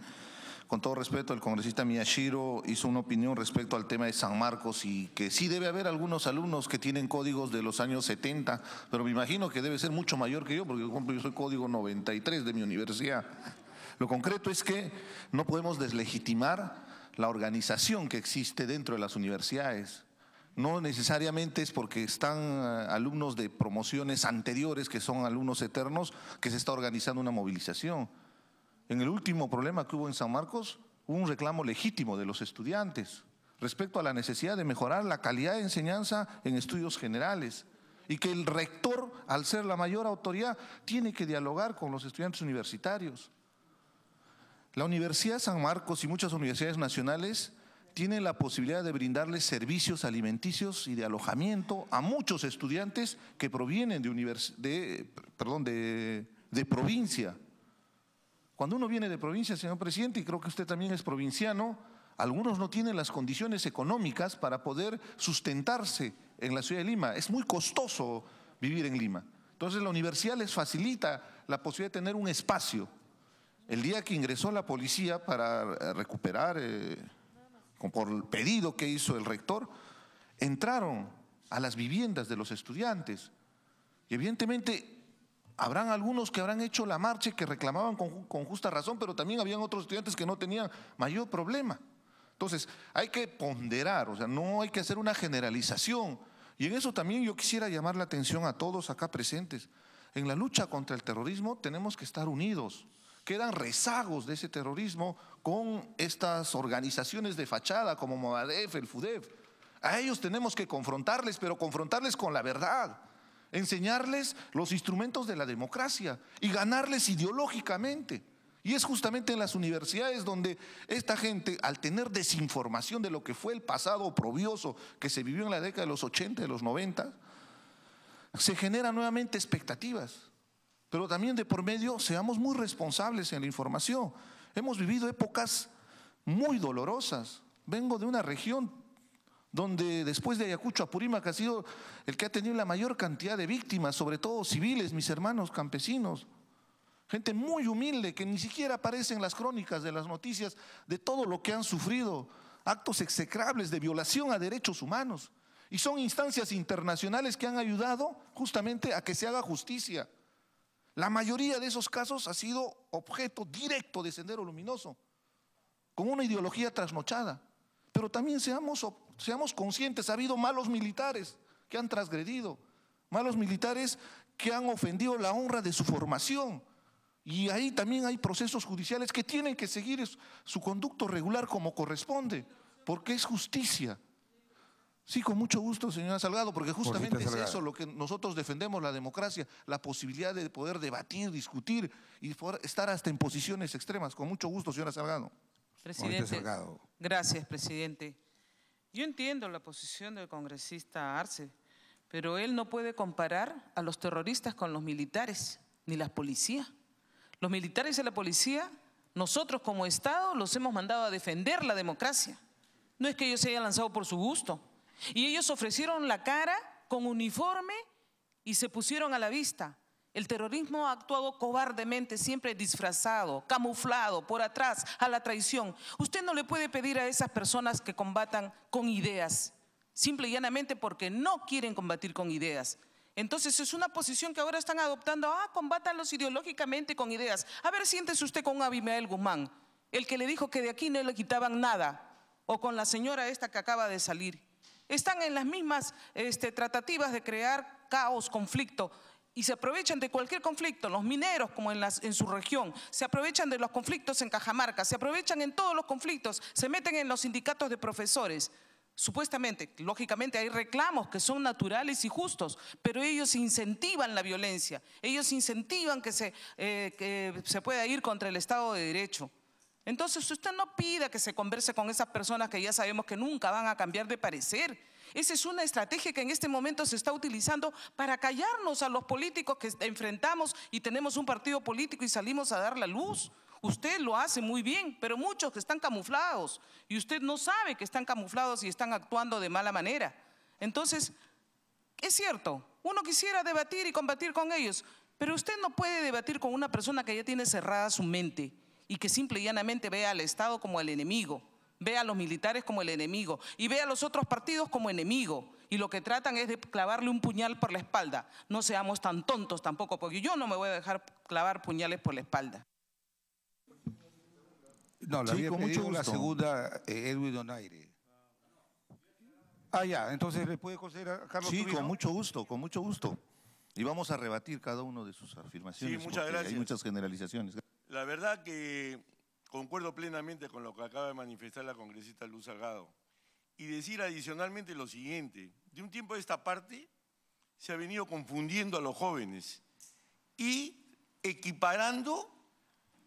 Con todo respeto, el congresista Miyachiro hizo una opinión respecto al tema de San Marcos y que sí debe haber algunos alumnos que tienen códigos de los años 70, pero me imagino que debe ser mucho mayor que yo, porque yo soy código 93 de mi universidad. Lo concreto es que no podemos deslegitimar la organización que existe dentro de las universidades. No necesariamente es porque están alumnos de promociones anteriores, que son alumnos eternos, que se está organizando una movilización. En el último problema que hubo en San Marcos, hubo un reclamo legítimo de los estudiantes respecto a la necesidad de mejorar la calidad de enseñanza en estudios generales y que el rector, al ser la mayor autoridad, tiene que dialogar con los estudiantes universitarios. La Universidad de San Marcos y muchas universidades nacionales tienen la posibilidad de brindarles servicios alimenticios y de alojamiento a muchos estudiantes que provienen de provincia. Cuando uno viene de provincia, señor presidente, y creo que usted también es provinciano, algunos no tienen las condiciones económicas para poder sustentarse en la ciudad de Lima. Es muy costoso vivir en Lima. Entonces la universidad les facilita la posibilidad de tener un espacio. El día que ingresó la policía para recuperar, por el pedido que hizo el rector, entraron a las viviendas de los estudiantes. Y evidentemente habrán algunos que habrán hecho la marcha y que reclamaban con justa razón, pero también habían otros estudiantes que no tenían mayor problema. Entonces, hay que ponderar, o sea, no hay que hacer una generalización. Y en eso también yo quisiera llamar la atención a todos acá presentes. En la lucha contra el terrorismo tenemos que estar unidos. Quedan rezagos de ese terrorismo con estas organizaciones de fachada como Movadef, el FUDEF. A ellos tenemos que confrontarles, pero confrontarles con la verdad. Enseñarles los instrumentos de la democracia y ganarles ideológicamente. Y es justamente en las universidades donde esta gente, al tener desinformación de lo que fue el pasado oprobioso que se vivió en la década de los 80, de los 90, se generan nuevamente expectativas. Pero también de por medio seamos muy responsables en la información. Hemos vivido épocas muy dolorosas. Vengo de una región donde después de Ayacucho, Apurímac ha sido el que ha tenido la mayor cantidad de víctimas, sobre todo civiles, mis hermanos campesinos. gente muy humilde que ni siquiera aparece en las crónicas de las noticias de todo lo que han sufrido, actos execrables de violación a derechos humanos. Y son instancias internacionales que han ayudado justamente a que se haga justicia. La mayoría de esos casos ha sido objeto directo de Sendero Luminoso, con una ideología trasnochada. Pero también seamos conscientes, ha habido malos militares que han transgredido, malos militares que han ofendido la honra de su formación. Y ahí también hay procesos judiciales que tienen que seguir su conducto regular como corresponde, porque es justicia. Sí, con mucho gusto, señora Salgado, porque justamente es eso lo que nosotros defendemos, la democracia, la posibilidad de poder debatir, discutir y poder estar hasta en posiciones extremas. Con mucho gusto, señora Salgado. Presidente, gracias, presidente. Yo entiendo la posición del congresista Arce, pero él no puede comparar a los terroristas con los militares, ni las policías. Los militares y la policía, nosotros como Estado los hemos mandado a defender la democracia. No es que ellos se hayan lanzado por su gusto. Y ellos ofrecieron la cara con uniforme y se pusieron a la vista. El terrorismo ha actuado cobardemente, siempre disfrazado, camuflado, por atrás, a la traición. Usted no le puede pedir a esas personas que combatan con ideas, simple y llanamente porque no quieren combatir con ideas. Entonces es una posición que ahora están adoptando, combátanlos ideológicamente con ideas. A ver, siéntese usted con Abimael Guzmán, el que le dijo que de aquí no le quitaban nada, o con la señora esta que acaba de salir. Están en las mismas tratativas de crear caos, conflicto, y se aprovechan de cualquier conflicto. Los mineros, como en su región, se aprovechan de los conflictos en Cajamarca, se aprovechan en todos los conflictos, se meten en los sindicatos de profesores. Supuestamente, lógicamente hay reclamos que son naturales y justos, pero ellos incentivan la violencia, ellos incentivan que se pueda ir contra el Estado de Derecho. Entonces usted no pida que se converse con esas personas que ya sabemos que nunca van a cambiar de parecer. Esa es una estrategia que en este momento se está utilizando para callarnos a los políticos que enfrentamos y tenemos un partido político y salimos a dar la luz. Usted lo hace muy bien, pero muchos que están camuflados y usted no sabe que están camuflados y están actuando de mala manera. Entonces, es cierto, uno quisiera debatir y combatir con ellos, pero usted no puede debatir con una persona que ya tiene cerrada su mente y que simple y llanamente ve al Estado como el enemigo, ve a los militares como el enemigo y ve a los otros partidos como enemigo. Y lo que tratan es de clavarle un puñal por la espalda. No seamos tan tontos tampoco, porque yo no me voy a dejar clavar puñales por la espalda. No, la había pedido la segunda, Edwin Donaire. Ya, entonces le puede conceder a Carlos Tubino. Sí, con mucho gusto. Y vamos a rebatir cada uno de sus afirmaciones. Sí, muchas gracias. Hay muchas generalizaciones. La verdad que concuerdo plenamente con lo que acaba de manifestar la congresista Luz Salgado. Y decir adicionalmente lo siguiente: de un tiempo a esta parte se ha venido confundiendo a los jóvenes y equiparando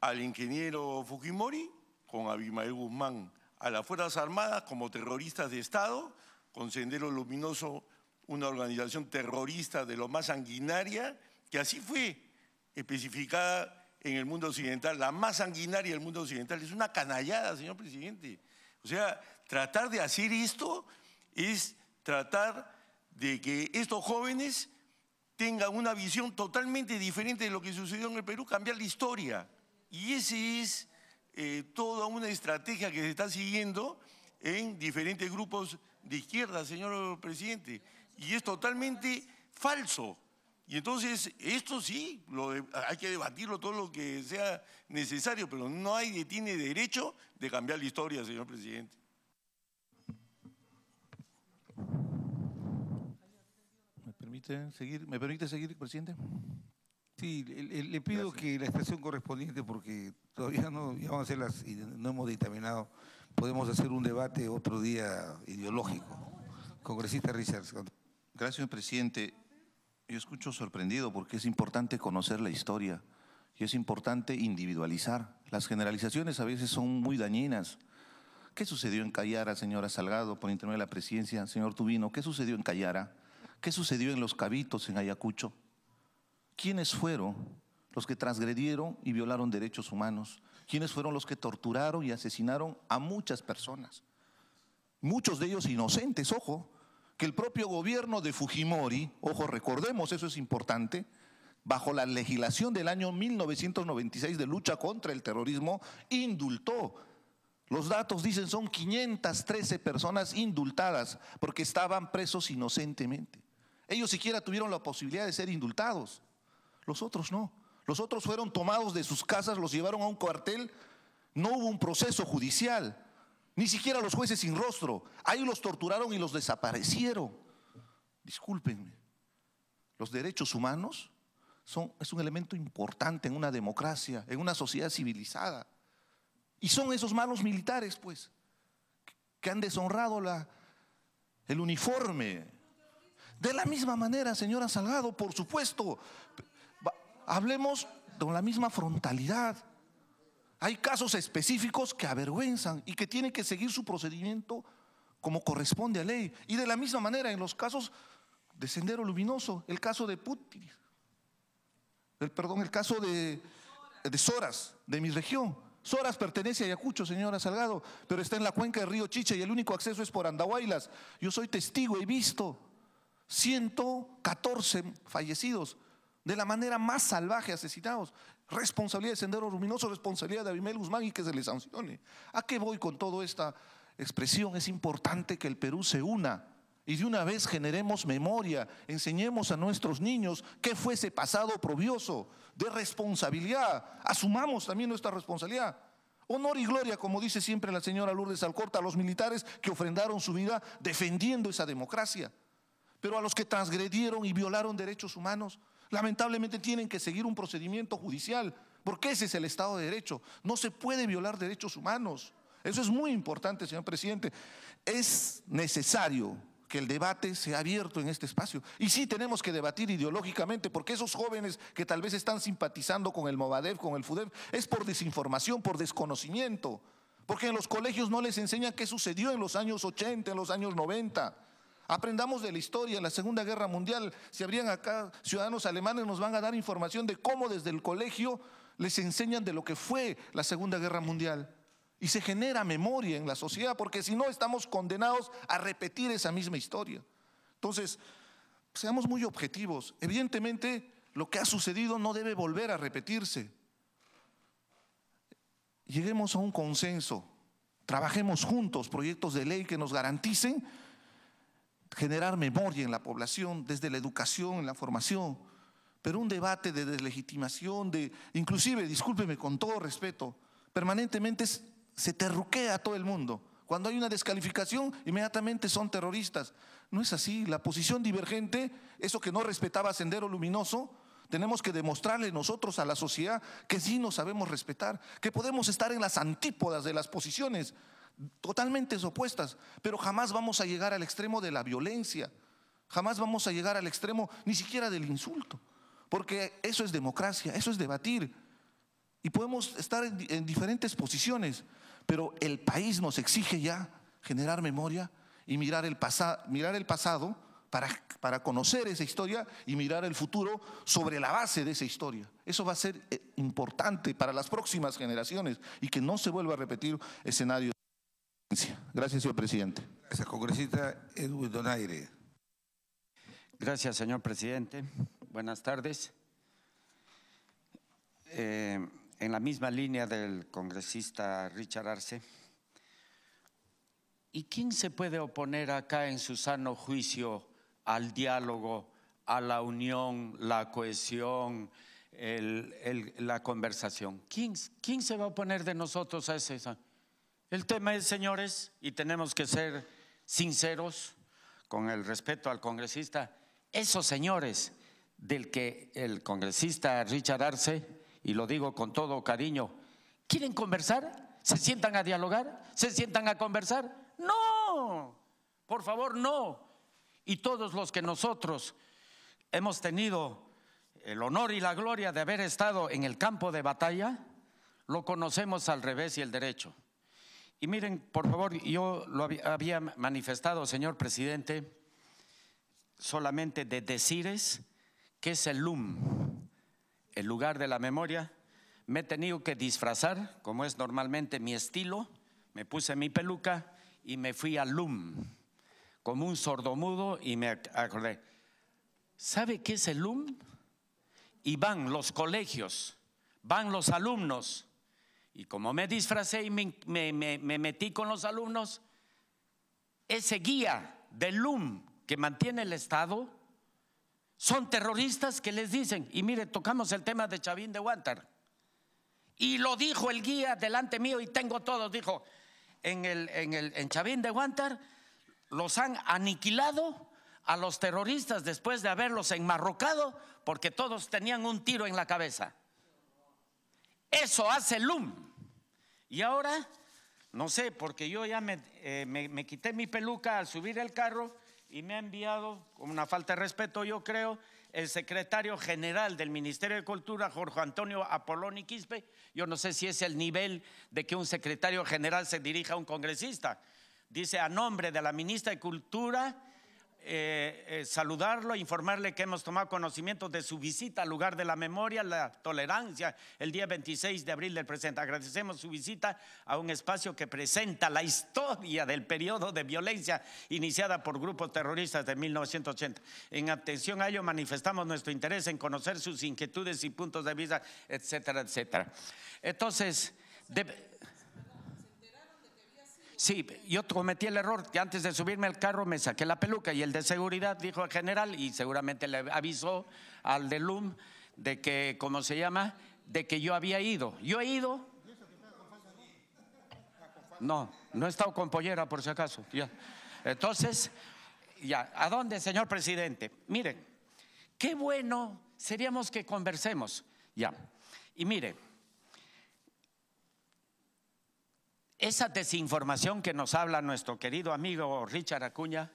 al ingeniero Fujimori con Abimael Guzmán, a las Fuerzas Armadas como terroristas de Estado, con Sendero Luminoso, una organización terrorista de lo más sanguinaria, que así fue especificada en el mundo occidental, la más sanguinaria del mundo occidental. Es una canallada, señor presidente. O sea, tratar de hacer esto es tratar de que estos jóvenes tengan una visión totalmente diferente de lo que sucedió en el Perú, cambiar la historia. Y ese es toda una estrategia que se está siguiendo en diferentes grupos de izquierda, señor presidente. Y es totalmente falso. Y entonces, esto sí, hay que debatirlo todo lo que sea necesario, pero nadie tiene derecho de cambiar la historia, señor presidente. ¿Me permite seguir, presidente? Sí, le pido que la expresión correspondiente, porque todavía no ya vamos a hacerlas y no hemos dictaminado, podemos hacer un debate otro día ideológico. Congresista Richards. Gracias, señor presidente. Yo escucho sorprendido porque es importante conocer la historia y es importante individualizar. Las generalizaciones a veces son muy dañinas. ¿Qué sucedió en Cayara, señora Salgado, por intermedio de la presidencia? Señor Tubino, ¿qué sucedió en Cayara? ¿Qué sucedió en Los Cabitos, en Ayacucho? ¿Quiénes fueron los que transgredieron y violaron derechos humanos? ¿Quiénes fueron los que torturaron y asesinaron a muchas personas? Muchos de ellos inocentes, ojo, que el propio gobierno de Fujimori, ojo, recordemos, eso es importante, bajo la legislación del año 1996 de lucha contra el terrorismo, indultó. Los datos dicen son 513 personas indultadas porque estaban presos inocentemente. Ellos siquiera tuvieron la posibilidad de ser indultados. Los otros no. Los otros fueron tomados de sus casas, los llevaron a un cuartel. No hubo un proceso judicial. Ni siquiera los jueces sin rostro. Ahí los torturaron y los desaparecieron. Discúlpenme. Los derechos humanos es un elemento importante en una democracia, en una sociedad civilizada. Y son esos malos militares, pues, que han deshonrado el uniforme. De la misma manera, señora Salgado, por supuesto, hablemos con la misma frontalidad. Hay casos específicos que avergüenzan y que tienen que seguir su procedimiento como corresponde a ley. Y de la misma manera, en los casos de Sendero Luminoso, el caso de Putin, el caso de Soras, de mi región. Soras pertenece a Ayacucho, señora Salgado, pero está en la cuenca del río Chicha y el único acceso es por Andahuaylas. Yo soy testigo, he visto 114 fallecidos, de la manera más salvaje asesinados. Responsabilidad de Sendero Luminoso, responsabilidad de Abimel Guzmán y que se le sancione. ¿A qué voy con toda esta expresión? Es importante que el Perú se una y de una vez generemos memoria, enseñemos a nuestros niños qué fue ese pasado oprobioso de responsabilidad. Asumamos también nuestra responsabilidad. Honor y gloria, como dice siempre la señora Lourdes Alcorta, a los militares que ofrendaron su vida defendiendo esa democracia. Pero a los que transgredieron y violaron derechos humanos, lamentablemente tienen que seguir un procedimiento judicial, porque ese es el Estado de Derecho. No se puede violar derechos humanos. Eso es muy importante, señor presidente. Es necesario que el debate sea abierto en este espacio. Y sí tenemos que debatir ideológicamente, porque esos jóvenes que tal vez están simpatizando con el Movadef, con el FUDEF, es por desinformación, por desconocimiento. Porque en los colegios no les enseñan qué sucedió en los años 80, en los años 90. Aprendamos de la historia. En la Segunda Guerra Mundial, si habrían acá ciudadanos alemanes, nos van a dar información de cómo desde el colegio les enseñan de lo que fue la Segunda Guerra Mundial. Y se genera memoria en la sociedad, porque si no estamos condenados a repetir esa misma historia. Entonces, seamos muy objetivos. Evidentemente, lo que ha sucedido no debe volver a repetirse. Lleguemos a un consenso, trabajemos juntos proyectos de ley que nos garanticen generar memoria en la población, desde la educación, en la formación, pero un debate de deslegitimación, inclusive, discúlpeme con todo respeto, permanentemente se terruquea a todo el mundo. Cuando hay una descalificación, inmediatamente son terroristas. No es así. La posición divergente, eso que no respetaba Sendero Luminoso, tenemos que demostrarle nosotros a la sociedad que sí nos sabemos respetar, que podemos estar en las antípodas de las posiciones totalmente opuestas, pero jamás vamos a llegar al extremo de la violencia, jamás vamos a llegar al extremo ni siquiera del insulto, porque eso es democracia, eso es debatir. Y podemos estar en diferentes posiciones, pero el país nos exige ya generar memoria y mirar el pasado para conocer esa historia y mirar el futuro sobre la base de esa historia. Eso va a ser importante para las próximas generaciones y que no se vuelva a repetir escenario de violencia. Gracias, señor presidente. Gracias, congresista Edwin Donaire. Gracias, señor presidente. Buenas tardes. En la misma línea del congresista Richard Arce, ¿y quién se puede oponer acá en su sano juicio al diálogo, a la unión, la cohesión, la conversación? ¿Quién se va a oponer de nosotros a ese? El tema es, señores, y tenemos que ser sinceros con el respeto al congresista, esos señores del que el congresista Richard Arce, y lo digo con todo cariño, ¿quieren conversar? ¿Se sientan a dialogar? ¿Se sientan a conversar? No, por favor, no. Y todos los que nosotros hemos tenido el honor y la gloria de haber estado en el campo de batalla, lo conocemos al revés y el derecho. Y miren, por favor, yo lo había manifestado, señor presidente, solamente de decires que es el LUM, el lugar de la memoria. Me he tenido que disfrazar, como es normalmente mi estilo, me puse mi peluca y me fui al LUM, como un sordomudo, y me acordé. ¿Sabe qué es el LUM? y van los colegios, van los alumnos. Y como me disfracé y me metí con los alumnos, ese guía del LUM que mantiene el Estado son terroristas que les dicen, y mire, tocamos el tema de Chavín de Huántar, y lo dijo el guía delante mío y tengo todos, dijo, en Chavín de Huántar los han aniquilado a los terroristas después de haberlos enmarrocado porque todos tenían un tiro en la cabeza. Eso hace el LUM. Y ahora, no sé, porque yo ya me quité mi peluca al subir el carro y me ha enviado, con una falta de respeto yo creo, el secretario general del Ministerio de Cultura, Jorge Antonio Apoloni Quispe. Yo no sé si es el nivel de que un secretario general se dirija a un congresista. Dice, a nombre de la ministra de Cultura, saludarlo, informarle que hemos tomado conocimiento de su visita al lugar de la memoria, la tolerancia, el día 26 de abril del presente. Agradecemos su visita a un espacio que presenta la historia del periodo de violencia iniciada por grupos terroristas de 1980. En atención a ello, manifestamos nuestro interés en conocer sus inquietudes y puntos de vista, etcétera, etcétera. Entonces, sí, yo cometí el error que antes de subirme al carro me saqué la peluca y el de seguridad dijo al general y seguramente le avisó al de LUM de que, ¿cómo se llama? De que yo había ido. Yo he ido. No he estado con pollera por si acaso. Ya. Entonces, ya, ¿a dónde, señor presidente? Miren, qué bueno seríamos que conversemos. Ya, y mire, esa desinformación que nos habla nuestro querido amigo Richard Acuña,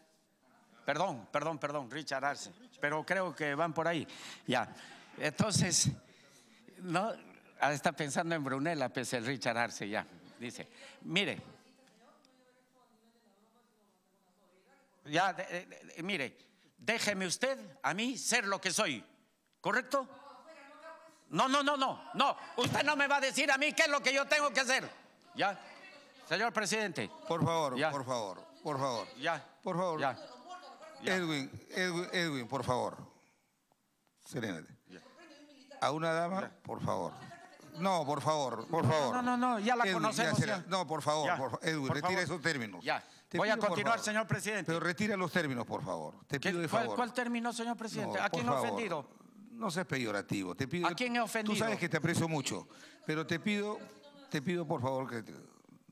perdón, Richard Arce, pero creo que van por ahí, ya. Entonces, no, está pensando en Brunella, pues el Richard Arce, ya, dice, mire, ya, mire, déjeme usted a mí ser lo que soy, ¿correcto? No, usted no me va a decir a mí qué es lo que yo tengo que hacer, ya. Señor presidente. Por favor, ya. por favor. Ya. Por favor. Ya. Edwin, por favor. Serénate. A una dama, ya. Por favor. No, por favor. No, ya la Edwin, conocemos. Ya. No, por favor, Ya. Edwin, Por retira favor. esos términos. Ya. Te Voy a pido, por continuar, favor. señor presidente. Pero retira los términos, por favor. Te pido de favor. ¿Cuál término, señor presidente? No, ¿A quién he por favor. ofendido? No seas peyorativo. Te pido, ¿A quién he ofendido? Tú sabes que te aprecio mucho, pero te pido por favor que...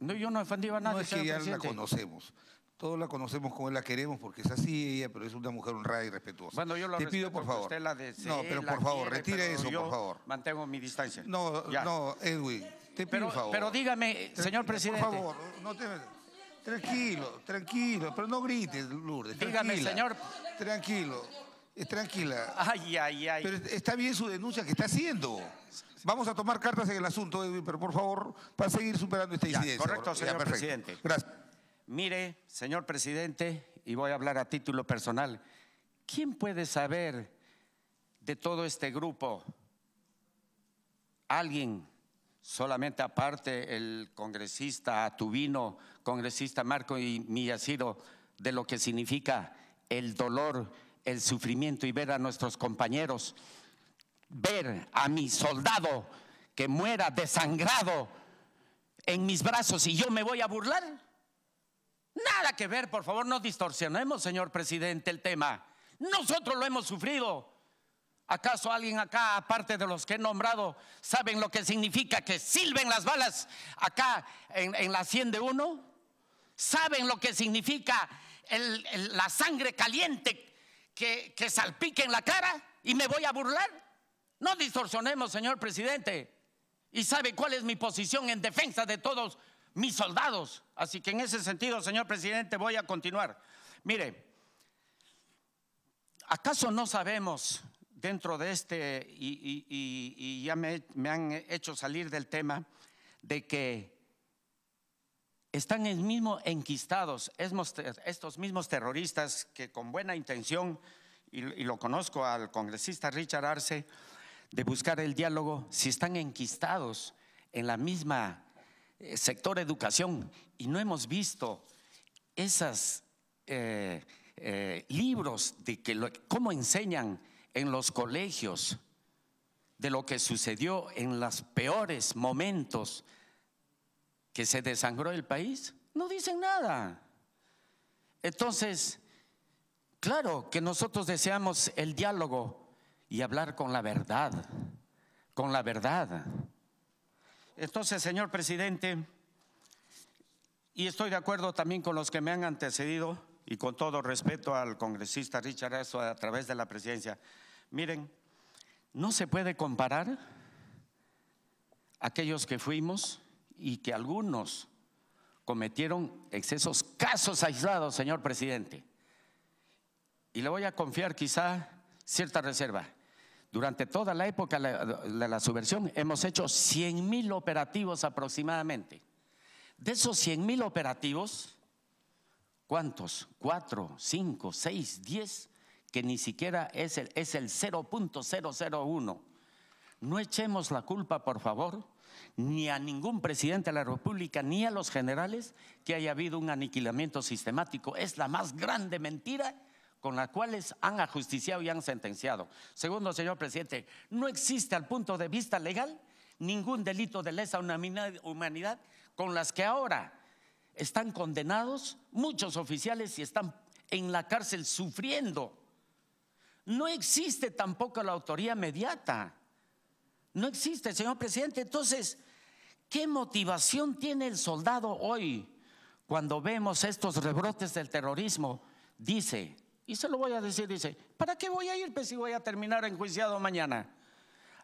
No, yo no he ofendido a nadie, No es que señor ya presidente. la conocemos. Todos la conocemos como la queremos porque es así ella, pero es una mujer honrada y respetuosa. Bueno, yo lo Te pido respeto, por favor. usted la desea, no, pero la por favor, quiere, retire pero eso, yo por favor. Mantengo mi distancia. No, Edwin, te pido un favor. Pero dígame, señor presidente. Por favor, no te... Tranquilo, pero no grites, Lourdes. Dígame, tranquila. señor. Tranquila. Ay. Pero está bien su denuncia que está haciendo. Vamos a tomar cartas en el asunto, Edwin, pero por favor, para seguir superando esta incidencia. Correcto, señor perfecto. presidente. Gracias. Mire, señor presidente, y voy a hablar a título personal, ¿quién puede saber de todo este grupo? ¿Alguien? Solamente aparte el congresista Tubino, congresista Marco y Millasido, de lo que significa el dolor, el sufrimiento y ver a nuestros compañeros, ver a mi soldado que muera desangrado en mis brazos y yo me voy a burlar. Nada que ver, por favor, no distorsionemos, señor presidente, el tema. Nosotros lo hemos sufrido. ¿Acaso alguien acá, aparte de los que he nombrado, saben lo que significa que silben las balas acá en la 100 de 1? ¿Saben lo que significa la sangre caliente que salpique en la cara y me voy a burlar? No distorsionemos, señor presidente. Y sabe cuál es mi posición en defensa de todos mis soldados. Así que en ese sentido, señor presidente, voy a continuar. Mire, ¿acaso no sabemos dentro de y ya me han hecho salir del tema, de que están enquistados estos mismos terroristas que con buena intención, y lo conozco al congresista Richard Arce, de buscar el diálogo, si están enquistados en la misma sector educación y no hemos visto esos libros de cómo enseñan en los colegios de lo que sucedió en los peores momentos que se desangró el país? No dicen nada. Entonces, claro que nosotros deseamos el diálogo y hablar con la verdad, con la verdad. Entonces, señor presidente, y estoy de acuerdo también con los que me han antecedido y con todo respeto al congresista Richard Arce a través de la presidencia, miren, no se puede comparar aquellos que fuimos y que algunos cometieron excesos, casos aislados, señor presidente. Y le voy a confiar quizá cierta reserva. Durante toda la época de la subversión hemos hecho 100.000 operativos aproximadamente. De esos 100.000 operativos, ¿cuántos? 4, 5, 6, 10, que ni siquiera es el 0.001. No echemos la culpa, por favor, ni a ningún presidente de la República, ni a los generales, que haya habido un aniquilamiento sistemático. Es la más grande mentira con la cual han ajusticiado y han sentenciado. Segundo, señor presidente, no existe al punto de vista legal ningún delito de lesa humanidad con las que ahora están condenados muchos oficiales y están en la cárcel sufriendo. No existe tampoco la autoría mediata. No existe, señor presidente. Entonces, ¿qué motivación tiene el soldado hoy cuando vemos estos rebrotes del terrorismo? Dice, y se lo voy a decir, dice, ¿para qué voy a ir si voy a terminar enjuiciado mañana?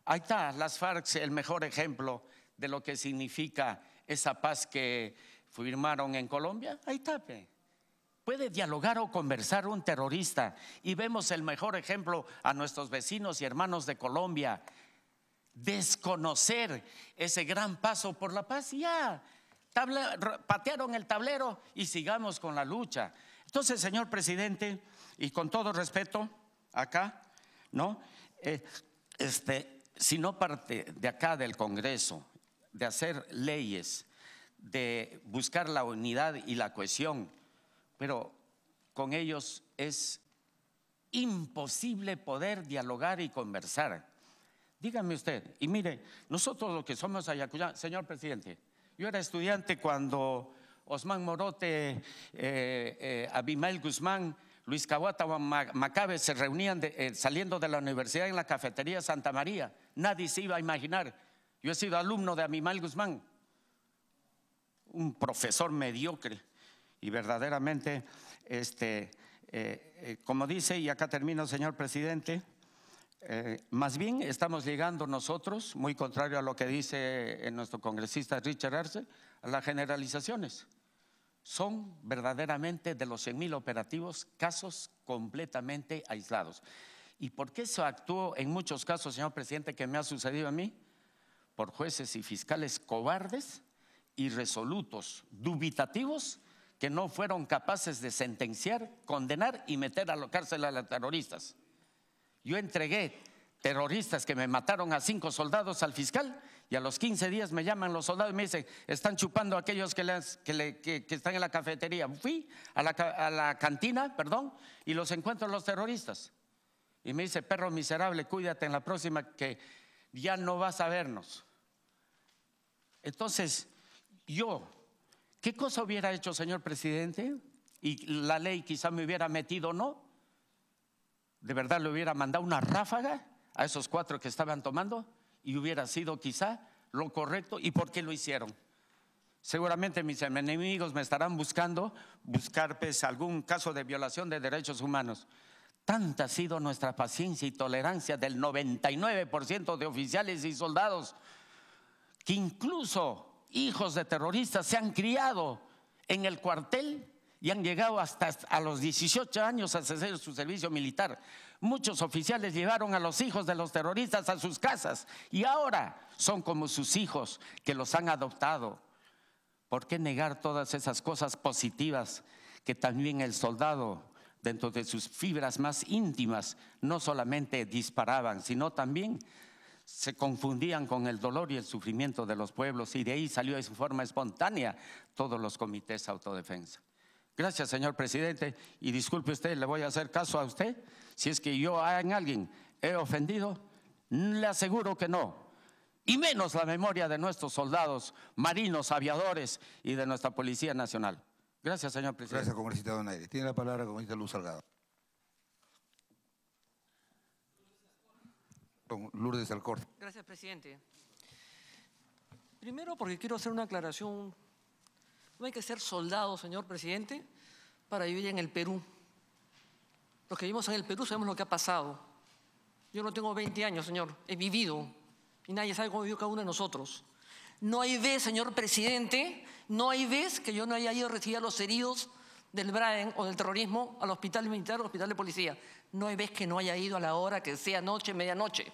Ahí está, las FARC, el mejor ejemplo de lo que significa esa paz que firmaron en Colombia. Ahí está, puede dialogar o conversar un terrorista, y vemos el mejor ejemplo a nuestros vecinos y hermanos de Colombia. Desconocer ese gran paso por la paz y ya patearon el tablero y sigamos con la lucha. Entonces, señor presidente, y con todo respeto acá, ¿no? Si no parte de acá del Congreso, de hacer leyes, de buscar la unidad y la cohesión, pero con ellos es imposible poder dialogar y conversar. Dígame usted, y mire, nosotros lo que somos Ayacuyá, señor presidente, yo era estudiante cuando Osman Morote, Abimael Guzmán, Luis Cahuata, Macabe se reunían saliendo de la universidad en la cafetería Santa María. Nadie se iba a imaginar. Yo he sido alumno de Abimael Guzmán, un profesor mediocre, y verdaderamente, como dice, y acá termino, señor presidente, más bien estamos llegando nosotros, muy contrario a lo que dice nuestro congresista Richard Arce, a las generalizaciones. Son verdaderamente de los 100.000 operativos casos completamente aislados. ¿Y por qué eso actuó en muchos casos, señor presidente, que me ha sucedido a mí? Por jueces y fiscales cobardes, irresolutos, dubitativos, que no fueron capaces de sentenciar, condenar y meter a la cárcel a los terroristas. Yo entregué terroristas que me mataron a 5 soldados al fiscal, y a los 15 días me llaman los soldados y me dicen, están chupando a aquellos que están en la cafetería. Fui a la cantina, y los encuentro los terroristas. Y me dice, perro miserable, cuídate en la próxima que ya no vas a vernos. Entonces, ¿qué cosa hubiera hecho, señor presidente? Y la ley quizá me hubiera metido, ¿no? De verdad le hubiera mandado una ráfaga a esos 4 que estaban tomando, y hubiera sido quizá lo correcto. ¿Y por qué lo hicieron? Seguramente mis enemigos me estarán buscar pues algún caso de violación de derechos humanos. Tanta ha sido nuestra paciencia y tolerancia del 99% de oficiales y soldados, que incluso hijos de terroristas se han criado en el cuartel y han llegado hasta a los 18 años a hacer su servicio militar. Muchos oficiales llevaron a los hijos de los terroristas a sus casas y ahora son como sus hijos que los han adoptado. ¿Por qué negar todas esas cosas positivas que también el soldado, dentro de sus fibras más íntimas, no solamente disparaban, sino también se confundían con el dolor y el sufrimiento de los pueblos, y de ahí salió de forma espontánea todos los comités de autodefensa? Gracias, señor presidente, y disculpe usted, le voy a hacer caso a usted. Si es que yo en alguien he ofendido, Le aseguro que no. Y menos la memoria de nuestros soldados, marinos, aviadores y de nuestra Policía Nacional. Gracias, señor presidente. Gracias, congresista Donaire. Tiene la palabra la congresista Luz Salgado. Lourdes Alcorta. Gracias, presidente. Primero, porque quiero hacer una aclaración. No hay que ser soldado, señor presidente, para vivir en el Perú. Los que vivimos en el Perú sabemos lo que ha pasado. Yo no tengo 20 años, señor. He vivido. Y nadie sabe cómo vivió cada uno de nosotros. No hay vez, señor presidente, no hay vez que yo no haya ido a recibir a los heridos del BRAEN o del terrorismo al hospital militar o hospital de policía. No hay vez que no haya ido a la hora que sea, noche, medianoche.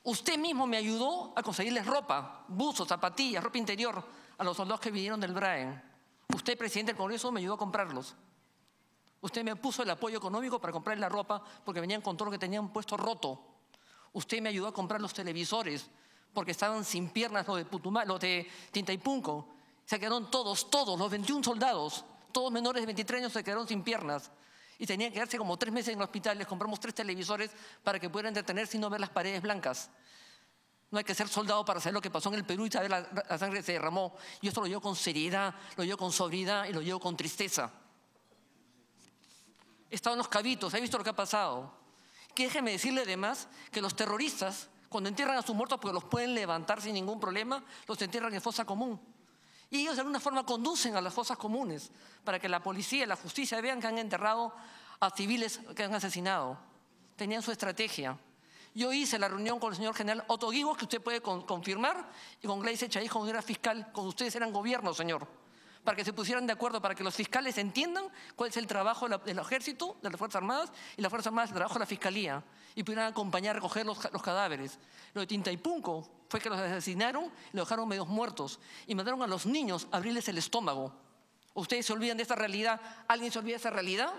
Usted mismo me ayudó a conseguirles ropa, buzos, zapatillas, ropa interior a los soldados que vinieron del BRAEN. Usted, presidente del Congreso, me ayudó a comprarlos. Usted me puso el apoyo económico para comprar la ropa porque venían con todo lo que tenían puesto roto. Usted me ayudó a comprar los televisores porque estaban sin piernas los de Putumayo, los de Tintaypunco. Se quedaron todos, los 21 soldados, todos menores de 23 años se quedaron sin piernas. Y tenían que quedarse como 3 meses en el hospital. Les compramos 3 televisores para que pudieran entretenerse y no ver las paredes blancas. No hay que ser soldado para saber lo que pasó en el Perú y saber la sangre que se derramó. Y esto lo llevo con seriedad, lo llevo con sobriedad y lo llevo con tristeza. He estado en los Cabitos, he visto lo que ha pasado. Que déjeme decirle además que los terroristas, cuando entierran a sus muertos, porque los pueden levantar sin ningún problema, los entierran en fosa común. Y ellos de alguna forma conducen a las fosas comunes para que la policía y la justicia vean que han enterrado a civiles que han asesinado. Tenían su estrategia. Yo hice la reunión con el señor general Otto Guibos, que usted puede confirmar, y con Gleice Chaís, cuando era fiscal, cuando ustedes eran gobierno, señor, para que se pusieran de acuerdo, para que los fiscales entiendan cuál es el trabajo del ejército, de las Fuerzas Armadas, y las Fuerzas Armadas el trabajo de la Fiscalía, y pudieran acompañar a recoger los cadáveres. Lo de Tintaypunco fue que los asesinaron y los dejaron medios muertos, y mandaron a los niños a abrirles el estómago. ¿Ustedes se olvidan de esta realidad? ¿Alguien se olvida de esa realidad?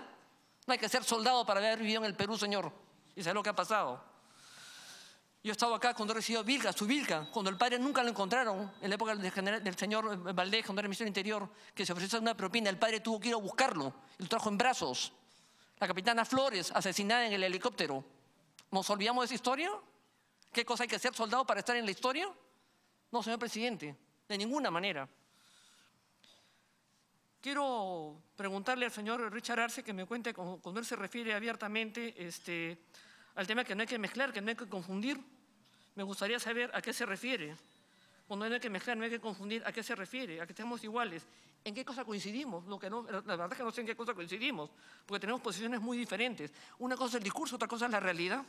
No hay que ser soldado para haber vivido en el Perú, señor, y saber lo que ha pasado. Yo he estado acá cuando recibió Vilca, su Vilca, cuando el padre nunca lo encontraron, en la época del señor Valdés, cuando era ministro del Interior, que se ofreció una propina, el padre tuvo que ir a buscarlo y lo trajo en brazos. La capitana Flores, asesinada en el helicóptero. ¿Nos olvidamos de esa historia? ¿Qué cosa hay que ser soldado para estar en la historia? No, señor presidente, de ninguna manera. Quiero preguntarle al señor Richard Arce que me cuente cuando él se refiere abiertamente al tema que no hay que mezclar, que no hay que confundir. Me gustaría saber a qué se refiere. Cuando no hay que mezclar, no hay que confundir, ¿a qué se refiere? A que estemos iguales. ¿En qué cosa coincidimos? La verdad es que no sé en qué cosa coincidimos, porque tenemos posiciones muy diferentes. Una cosa es el discurso, otra cosa es la realidad.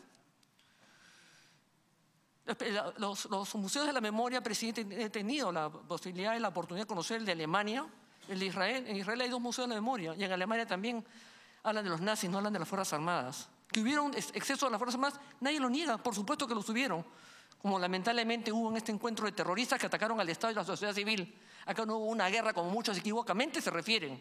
Los museos de la memoria, presidente, he tenido la posibilidad y la oportunidad de conocer el de Alemania, el de Israel. En Israel hay 2 museos de la memoria, y en Alemania también hablan de los nazis, no hablan de las Fuerzas Armadas. Que hubieron exceso de las Fuerzas Armadas, nadie lo niega, por supuesto que los tuvieron. Como lamentablemente hubo en este encuentro de terroristas que atacaron al Estado y la sociedad civil. Acá no hubo una guerra como muchos equivocamente se refieren.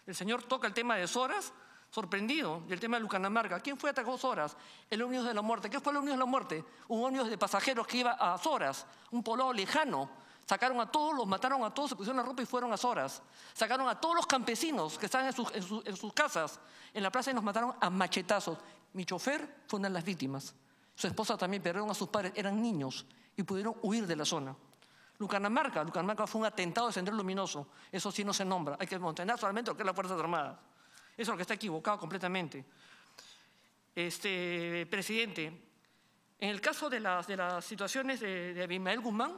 El señor toca el tema de Soras, sorprendido, y el tema de Lucanamarca. ¿Quién fue atacó Soras? El ómnibus de la muerte. ¿Qué fue el ómnibus de la muerte? Un ómnibus de pasajeros que iba a Soras, un poblado lejano. Sacaron a todos, los mataron a todos, se pusieron la ropa y fueron a Soras. Sacaron a todos los campesinos que estaban en sus casas en la plaza y los mataron a machetazos. Mi chofer fue una de las víctimas. Su esposa también, perdieron a sus padres, eran niños y pudieron huir de la zona. Lucanamarca fue un atentado de Sendero Luminoso. Eso sí no se nombra. Hay que mantener solamente lo que es las Fuerzas Armadas. Eso es lo que está equivocado completamente. Presidente, en el caso de las situaciones de Abimael Guzmán,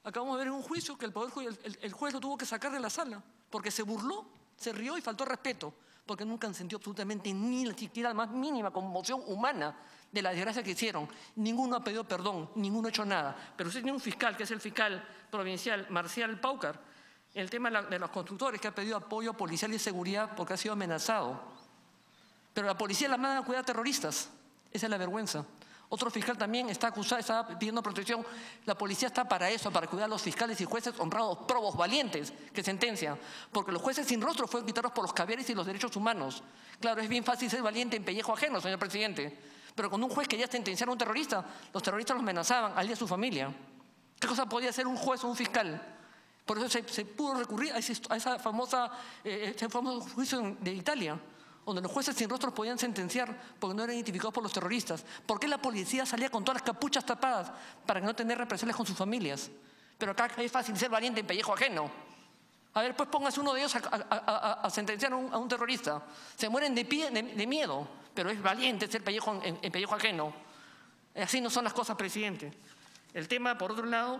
acabamos de ver en un juicio que el juez lo tuvo que sacar de la sala porque se burló, se rió y faltó respeto, porque nunca han sentido absolutamente ni siquiera la más mínima conmoción humana de la desgracia que hicieron. Ninguno ha pedido perdón, ninguno ha hecho nada. Pero usted tiene un fiscal, que es el fiscal provincial Marcial Paucar, en el tema de los constructores, que ha pedido apoyo policial y seguridad porque ha sido amenazado. Pero la policía la mandan a cuidar a terroristas. Esa es la vergüenza. Otro fiscal también está acusado, está pidiendo protección. La policía está para eso, para cuidar a los fiscales y jueces honrados, probos, valientes, que sentencian. Porque los jueces sin rostro fueron quitados por los caviares y los derechos humanos. Claro, es bien fácil ser valiente en pellejo ajeno, señor presidente. Pero cuando un juez quería sentenciar a un terrorista, los terroristas los amenazaban, a él y a su familia. ¿Qué cosa podía hacer un juez o un fiscal? Por eso se pudo recurrir a ese famoso juicio de Italia. donde los jueces sin rostros podían sentenciar porque no eran identificados por los terroristas. ¿Por qué la policía salía con todas las capuchas tapadas para no tener represalias con sus familias? Pero acá es fácil ser valiente en pellejo ajeno. A ver, pues póngase uno de ellos a sentenciar a un terrorista. Se mueren de miedo, pero es valiente ser pellejo en pellejo ajeno. Así no son las cosas, presidente. El tema, por otro lado,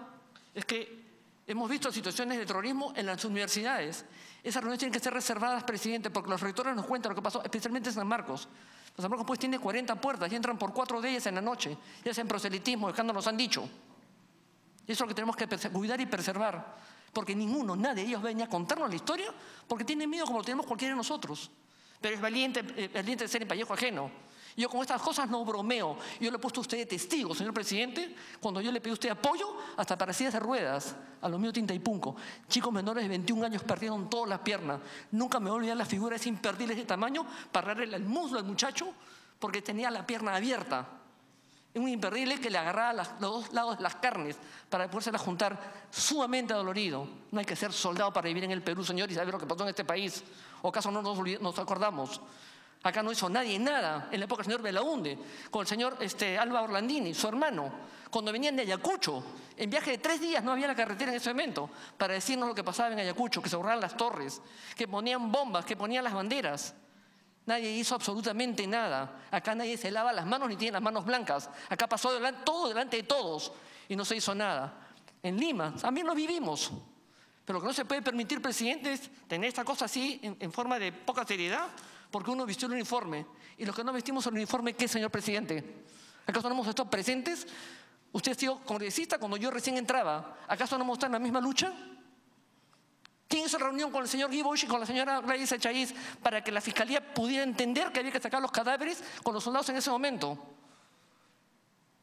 es que hemos visto situaciones de terrorismo en las universidades. Esas reuniones tienen que ser reservadas, presidente, porque los rectores nos cuentan lo que pasó, especialmente en San Marcos. San Marcos pues tiene 40 puertas y entran por 4 de ellas en la noche. Y hacen proselitismo, escándalos han dicho. Y eso es lo que tenemos que cuidar y preservar. Porque nadie de ellos venía a contarnos la historia porque tienen miedo como lo tenemos cualquiera de nosotros. Pero es valiente de ser en pellejo ajeno. Yo con estas cosas no bromeo. Yo le he puesto a usted de testigo, señor presidente, cuando yo le pedí a usted apoyo hasta para sillas de ruedas, a los míos tinta y punco. Chicos menores de 21 años perdieron todas las piernas. Nunca me voy a olvidar las figuras imperdibles de tamaño para darle el muslo al muchacho porque tenía la pierna abierta. Es un imperdible que le agarraba los dos lados de las carnes para podérselas juntar, sumamente dolorido. No hay que ser soldado para vivir en el Perú, señor, y saber lo que pasó en este país. ¿O acaso no nos acordamos? Acá no hizo nadie nada en la época del señor Belaunde, con el señor Alba Orlandini, su hermano, cuando venían de Ayacucho, en viaje de 3 días, no había la carretera en ese momento, para decirnos lo que pasaba en Ayacucho, que se borraban las torres, que ponían bombas, que ponían las banderas. Nadie hizo absolutamente nada. Acá nadie se lava las manos ni tiene las manos blancas. Acá pasó todo delante de todos y no se hizo nada. En Lima también lo vivimos. Pero lo que no se puede permitir, presidente, es tener esta cosa así en forma de poca seriedad, porque uno vistió el uniforme. Y los que no vestimos el uniforme, ¿qué, señor presidente? ¿Acaso no hemos estado presentes? Usted ha sido congresista cuando yo recién entraba. ¿Acaso no hemos estado en la misma lucha? ¿Quién hizo reunión con el señor Guiboch y con la señora Gladys Echaíz para que la Fiscalía pudiera entender que había que sacar los cadáveres con los soldados en ese momento?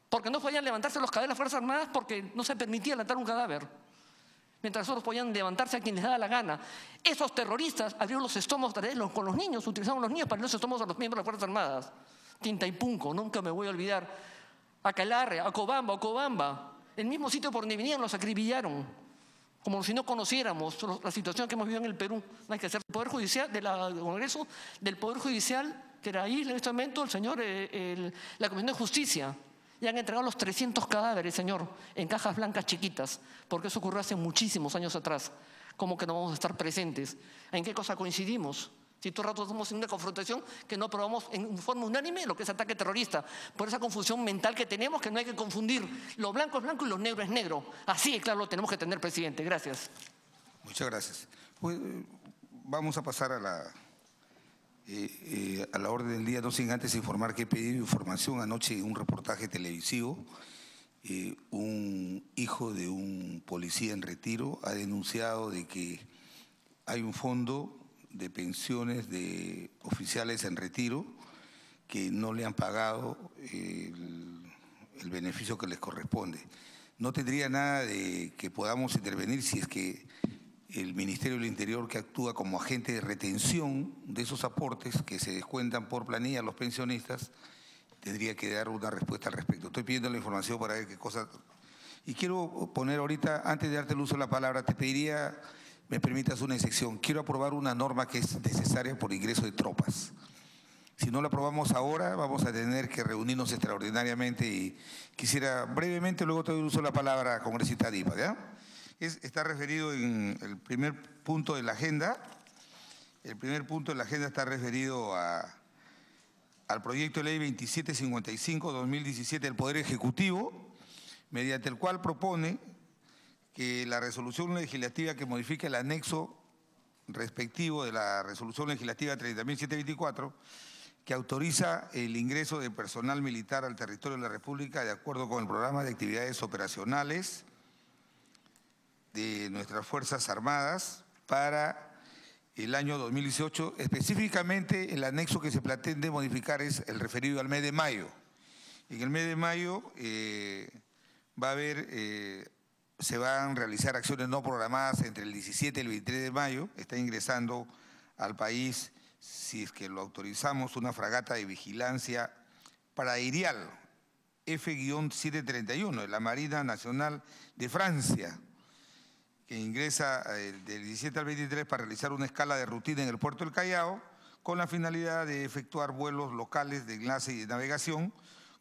Porque no podían levantarse los cadáveres de las Fuerzas Armadas porque no se permitía levantar un cadáver. Mientras otros podían levantarse a quien les daba la gana. Esos terroristas abrieron los estómagos con los niños, utilizaron los niños para abrir los estómagos a los miembros de las Fuerzas Armadas. Tinta y punco, nunca me voy a olvidar. A Calarre, a Cobamba, el mismo sitio por donde venían los acribillaron. Como si no conociéramos la situación que hemos vivido en el Perú. No hay que hacer el Poder Judicial, del Congreso, del Poder Judicial, que era ahí en este momento el señor, la Comisión de Justicia. Y han entregado los 300 cadáveres, señor, en cajas blancas chiquitas, porque eso ocurrió hace muchísimos años atrás. ¿Cómo que no vamos a estar presentes? ¿En qué cosa coincidimos? Si todo el rato estamos en una confrontación que no aprobamos en forma unánime lo que es ataque terrorista. Por esa confusión mental que tenemos, que no hay que confundir. Lo blanco es blanco y lo negro es negro. Así, claro, lo tenemos que tener, presidente. Gracias. Muchas gracias. Pues, vamos a pasar a la orden del día, no sin antes informar que he pedido información anoche en un reportaje televisivo. Un hijo de un policía en retiro ha denunciado de que hay un fondo de pensiones de oficiales en retiro que no le han pagado el beneficio que les corresponde. No tendría nada de que podamos intervenir si es que el Ministerio del Interior, que actúa como agente de retención de esos aportes que se descuentan por planilla a los pensionistas, tendría que dar una respuesta al respecto. Estoy pidiendo la información para ver qué cosas. Y quiero poner ahorita, antes de darte el uso de la palabra, te pediría, me permitas una excepción. Quiero aprobar una norma que es necesaria por ingreso de tropas. Si no la aprobamos ahora, vamos a tener que reunirnos extraordinariamente y quisiera brevemente, luego te doy el uso de la palabra, congresista Dipa, ¿ya? Está referido en el primer punto de la agenda. El primer punto de la agenda está referido al proyecto de ley 2755-2017 del Poder Ejecutivo, mediante el cual propone que la resolución legislativa que modifica el anexo respectivo de la resolución legislativa 30.724, que autoriza el ingreso de personal militar al territorio de la República de acuerdo con el programa de actividades operacionales de nuestras Fuerzas Armadas para el año 2018. Específicamente, el anexo que se pretende modificar es el referido al mes de mayo. En el mes de mayo va a haber, se van a realizar acciones no programadas entre el 17 y el 23 de mayo. Está ingresando al país, si es que lo autorizamos, una fragata de vigilancia paraerial F-731 de la Marina Nacional de Francia, que ingresa del 17 al 23 para realizar una escala de rutina en el puerto del Callao, con la finalidad de efectuar vuelos locales de enlace y de navegación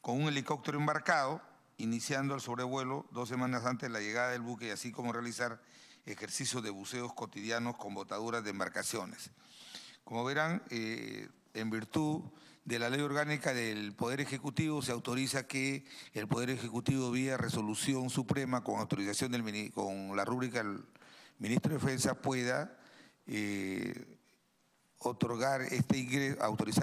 con un helicóptero embarcado, iniciando el sobrevuelo 2 semanas antes de la llegada del buque, y así como realizar ejercicios de buceos cotidianos con botaduras de embarcaciones. Como verán, en virtud de la Ley Orgánica del Poder Ejecutivo, se autoriza que el Poder Ejecutivo, vía resolución suprema con autorización con la rúbrica del Ministro de Defensa, pueda autorizar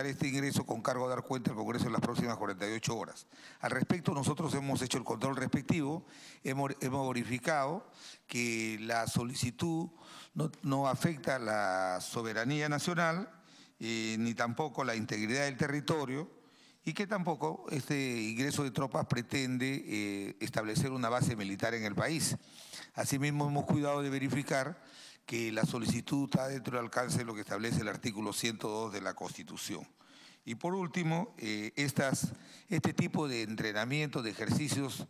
este ingreso con cargo a dar cuenta al Congreso en las próximas 48 horas. Al respecto, nosotros hemos hecho el control respectivo, hemos verificado que la solicitud no afecta la soberanía nacional, ni tampoco la integridad del territorio, y que tampoco este ingreso de tropas pretende establecer una base militar en el país. Asimismo, hemos cuidado de verificar que la solicitud está dentro del alcance de lo que establece el artículo 102 de la Constitución. Y por último, este tipo de entrenamiento, de ejercicios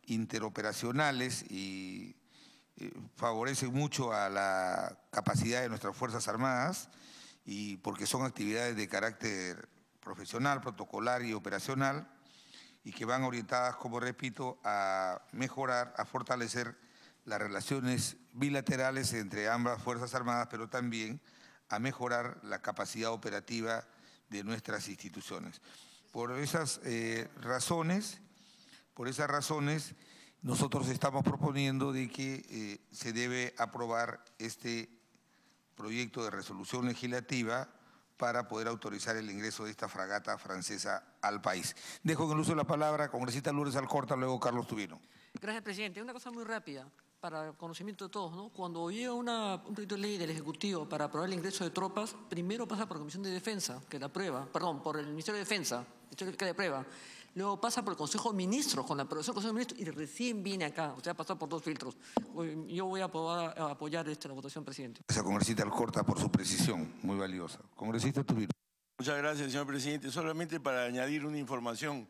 interoperacionales y favorecen mucho a la capacidad de nuestras Fuerzas Armadas, y porque son actividades de carácter profesional, protocolar y operacional, y que van orientadas, como repito, a mejorar, a fortalecer las relaciones bilaterales entre ambas Fuerzas Armadas, pero también a mejorar la capacidad operativa de nuestras instituciones. Por esas razones, nosotros estamos proponiendo de que se debe aprobar este proyecto de resolución legislativa para poder autorizar el ingreso de esta fragata francesa al país. Dejo en el uso de la palabra congresista Lourdes Alcorta, luego Carlos Tubino. Gracias, presidente. Una cosa muy rápida, para conocimiento de todos, ¿no? Cuando llega un proyecto de ley del Ejecutivo para aprobar el ingreso de tropas, primero pasa por la Comisión de Defensa, que la aprueba, perdón, por el Ministerio de Defensa, que la aprueba. Luego pasa por el Consejo de Ministros, con la aprobación del Consejo de Ministros, y recién viene acá. O sea, ha pasado por 2 filtros. Yo voy a apoyar la votación, presidente. Gracias, congresista Alcorta, por su precisión, muy valiosa. Congresista Tubino. Muchas gracias, señor presidente. Solamente para añadir una información.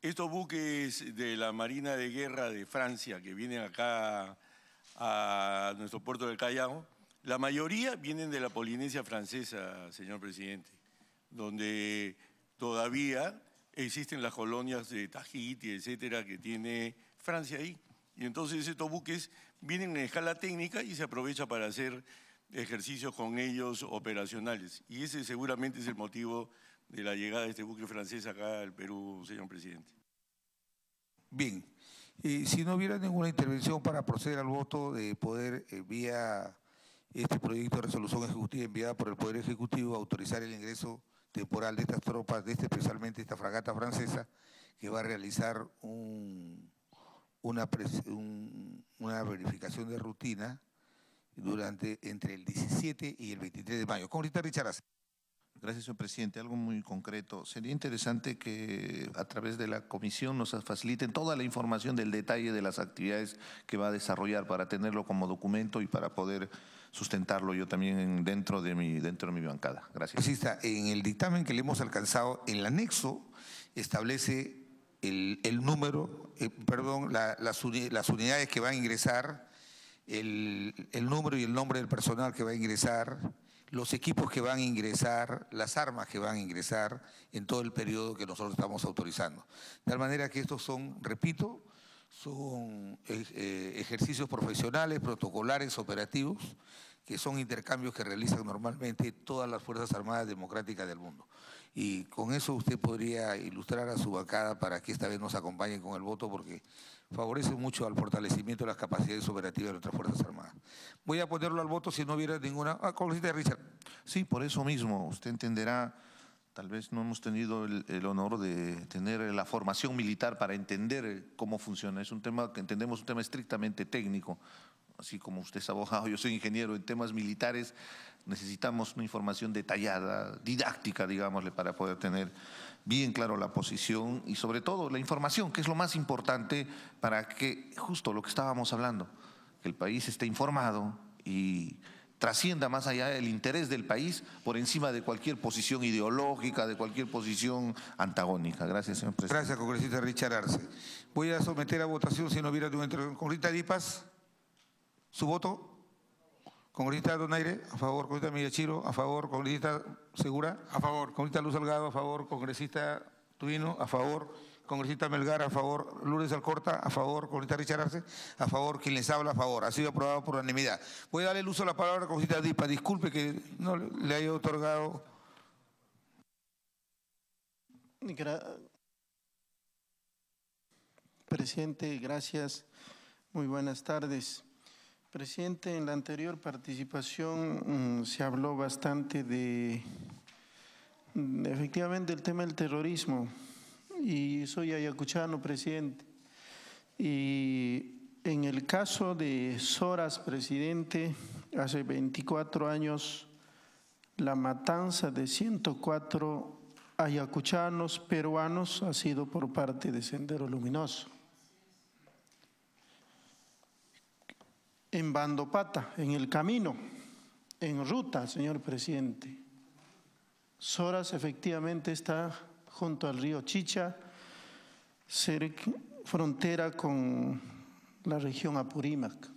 Estos buques de la Marina de Guerra de Francia que vienen acá a nuestro puerto del Callao, la mayoría vienen de la Polinesia Francesa, señor presidente, donde todavía existen las colonias de Tahití, etcétera, que tiene Francia ahí. Y entonces estos buques vienen en escala técnica y se aprovecha para hacer ejercicios con ellos operacionales. Y ese seguramente es el motivo de la llegada de este buque francés acá al Perú, señor presidente. Bien, si no hubiera ninguna intervención para proceder al voto de poder, vía este proyecto de resolución ejecutiva enviada por el Poder Ejecutivo, autorizar el ingreso temporal de estas tropas, especialmente esta fragata francesa, que va a realizar una verificación de rutina entre el 17 y el 23 de mayo. Congresista Richard Arce. Gracias, señor presidente. Algo muy concreto. Sería interesante que a través de la comisión nos faciliten toda la información del detalle de las actividades que va a desarrollar para tenerlo como documento y para poder sustentarlo yo también dentro de mi bancada. Gracias. Congresista, en el dictamen que le hemos alcanzado, en el anexo establece el número, las unidades que van a ingresar, el número y el nombre del personal que va a ingresar, los equipos que van a ingresar, las armas que van a ingresar en todo el periodo que nosotros estamos autorizando. De tal manera que estos son, repito, son ejercicios profesionales, protocolares, operativos, que son intercambios que realizan normalmente todas las Fuerzas Armadas Democráticas del mundo. Y con eso usted podría ilustrar a su bancada para que esta vez nos acompañen con el voto, porque favorece mucho al fortalecimiento de las capacidades operativas de nuestras Fuerzas Armadas. Voy a ponerlo al voto si no hubiera ninguna... Congresista Richard. Sí, por eso mismo. Usted entenderá, tal vez no hemos tenido el honor de tener la formación militar para entender cómo funciona. Es un tema que entendemos, un tema estrictamente técnico. Así como usted es abogado, yo soy ingeniero. En temas militares necesitamos una información detallada, didáctica, digámosle, para poder tener bien claro la posición y sobre todo la información, que es lo más importante para que, justo lo que estábamos hablando, que el país esté informado y trascienda más allá del interés del país por encima de cualquier posición ideológica, de cualquier posición antagónica. Gracias, señor presidente. Gracias, congresista Richard Arce. Voy a someter a votación, si no hubiera ninguna intervención. Congresista Dipas, ¿su voto? Congresista Donaire, a favor. Congresista Millachiro, a favor. Congresista Segura, A favor. Congresista Luz Salgado, a favor. Congresista Tuino, a favor. Congresista Melgar, a favor. Lourdes Alcorta, a favor. Congresista Richard Arce, a favor. Quien les habla, a favor. Ha sido aprobado por unanimidad. Voy a darle el uso de la palabra al congresista Dipa. Disculpe que no le haya otorgado. Presidente, gracias. Muy buenas tardes. Presidente, en la anterior participación se habló bastante efectivamente del tema del terrorismo. Y soy ayacuchano, presidente. Y en el caso de Soras, presidente, hace 24 años, la matanza de 104 ayacuchanos peruanos ha sido por parte de Sendero Luminoso. En Bandopata, en el camino, en ruta, señor presidente. Soras efectivamente está junto al río Chicha, frontera con la región Apurímac.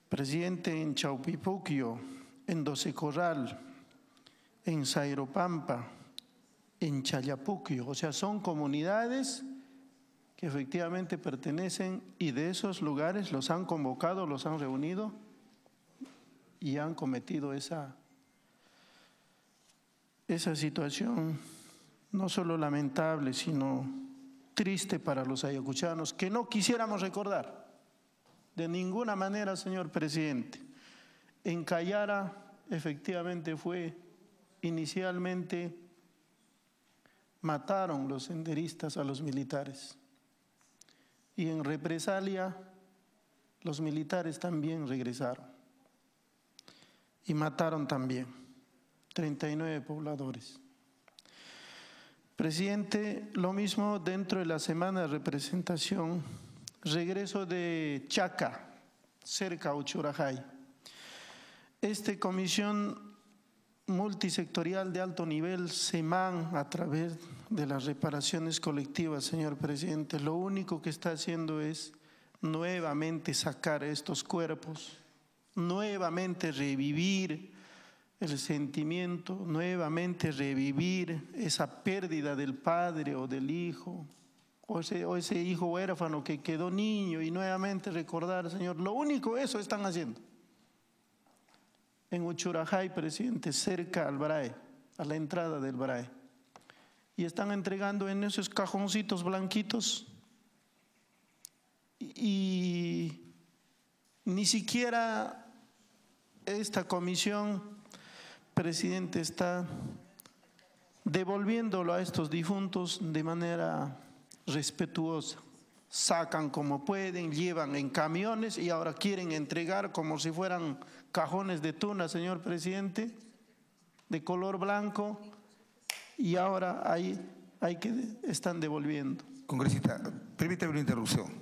Presidente, en Chaupipuquio, en Doce Corral, en Zairopampa, en Chayapuquio, o sea, son comunidades que efectivamente pertenecen y de esos lugares los han convocado, los han reunido y han cometido esa situación no solo lamentable, sino triste para los ayacuchanos, que no quisiéramos recordar de ninguna manera, señor presidente. En Cayara efectivamente inicialmente mataron los senderistas a los militares y en represalia los militares también regresaron y mataron también 39 pobladores. Presidente, lo mismo dentro de la semana de representación, regreso de Chaca, cerca a Uchurajay. Esta comisión multisectorial de alto nivel, SEMAN, a través de las reparaciones colectivas, señor presidente, lo único que está haciendo es nuevamente sacar estos cuerpos, nuevamente revivir el sentimiento, nuevamente revivir esa pérdida del padre o del hijo, o ese hijo huérfano que quedó niño y nuevamente recordar, Señor, lo único eso están haciendo. En Uchurajay, presidente, cerca al BRAE, a la entrada del BRAE, y están entregando en esos cajoncitos blanquitos y ni siquiera esta comisión, presidente, está devolviéndolo a estos difuntos de manera respetuosa. Sacan como pueden, llevan en camiones y ahora quieren entregar como si fueran cajones de tuna, señor presidente, de color blanco, y ahora están devolviendo. Congresista, permítame una interrupción.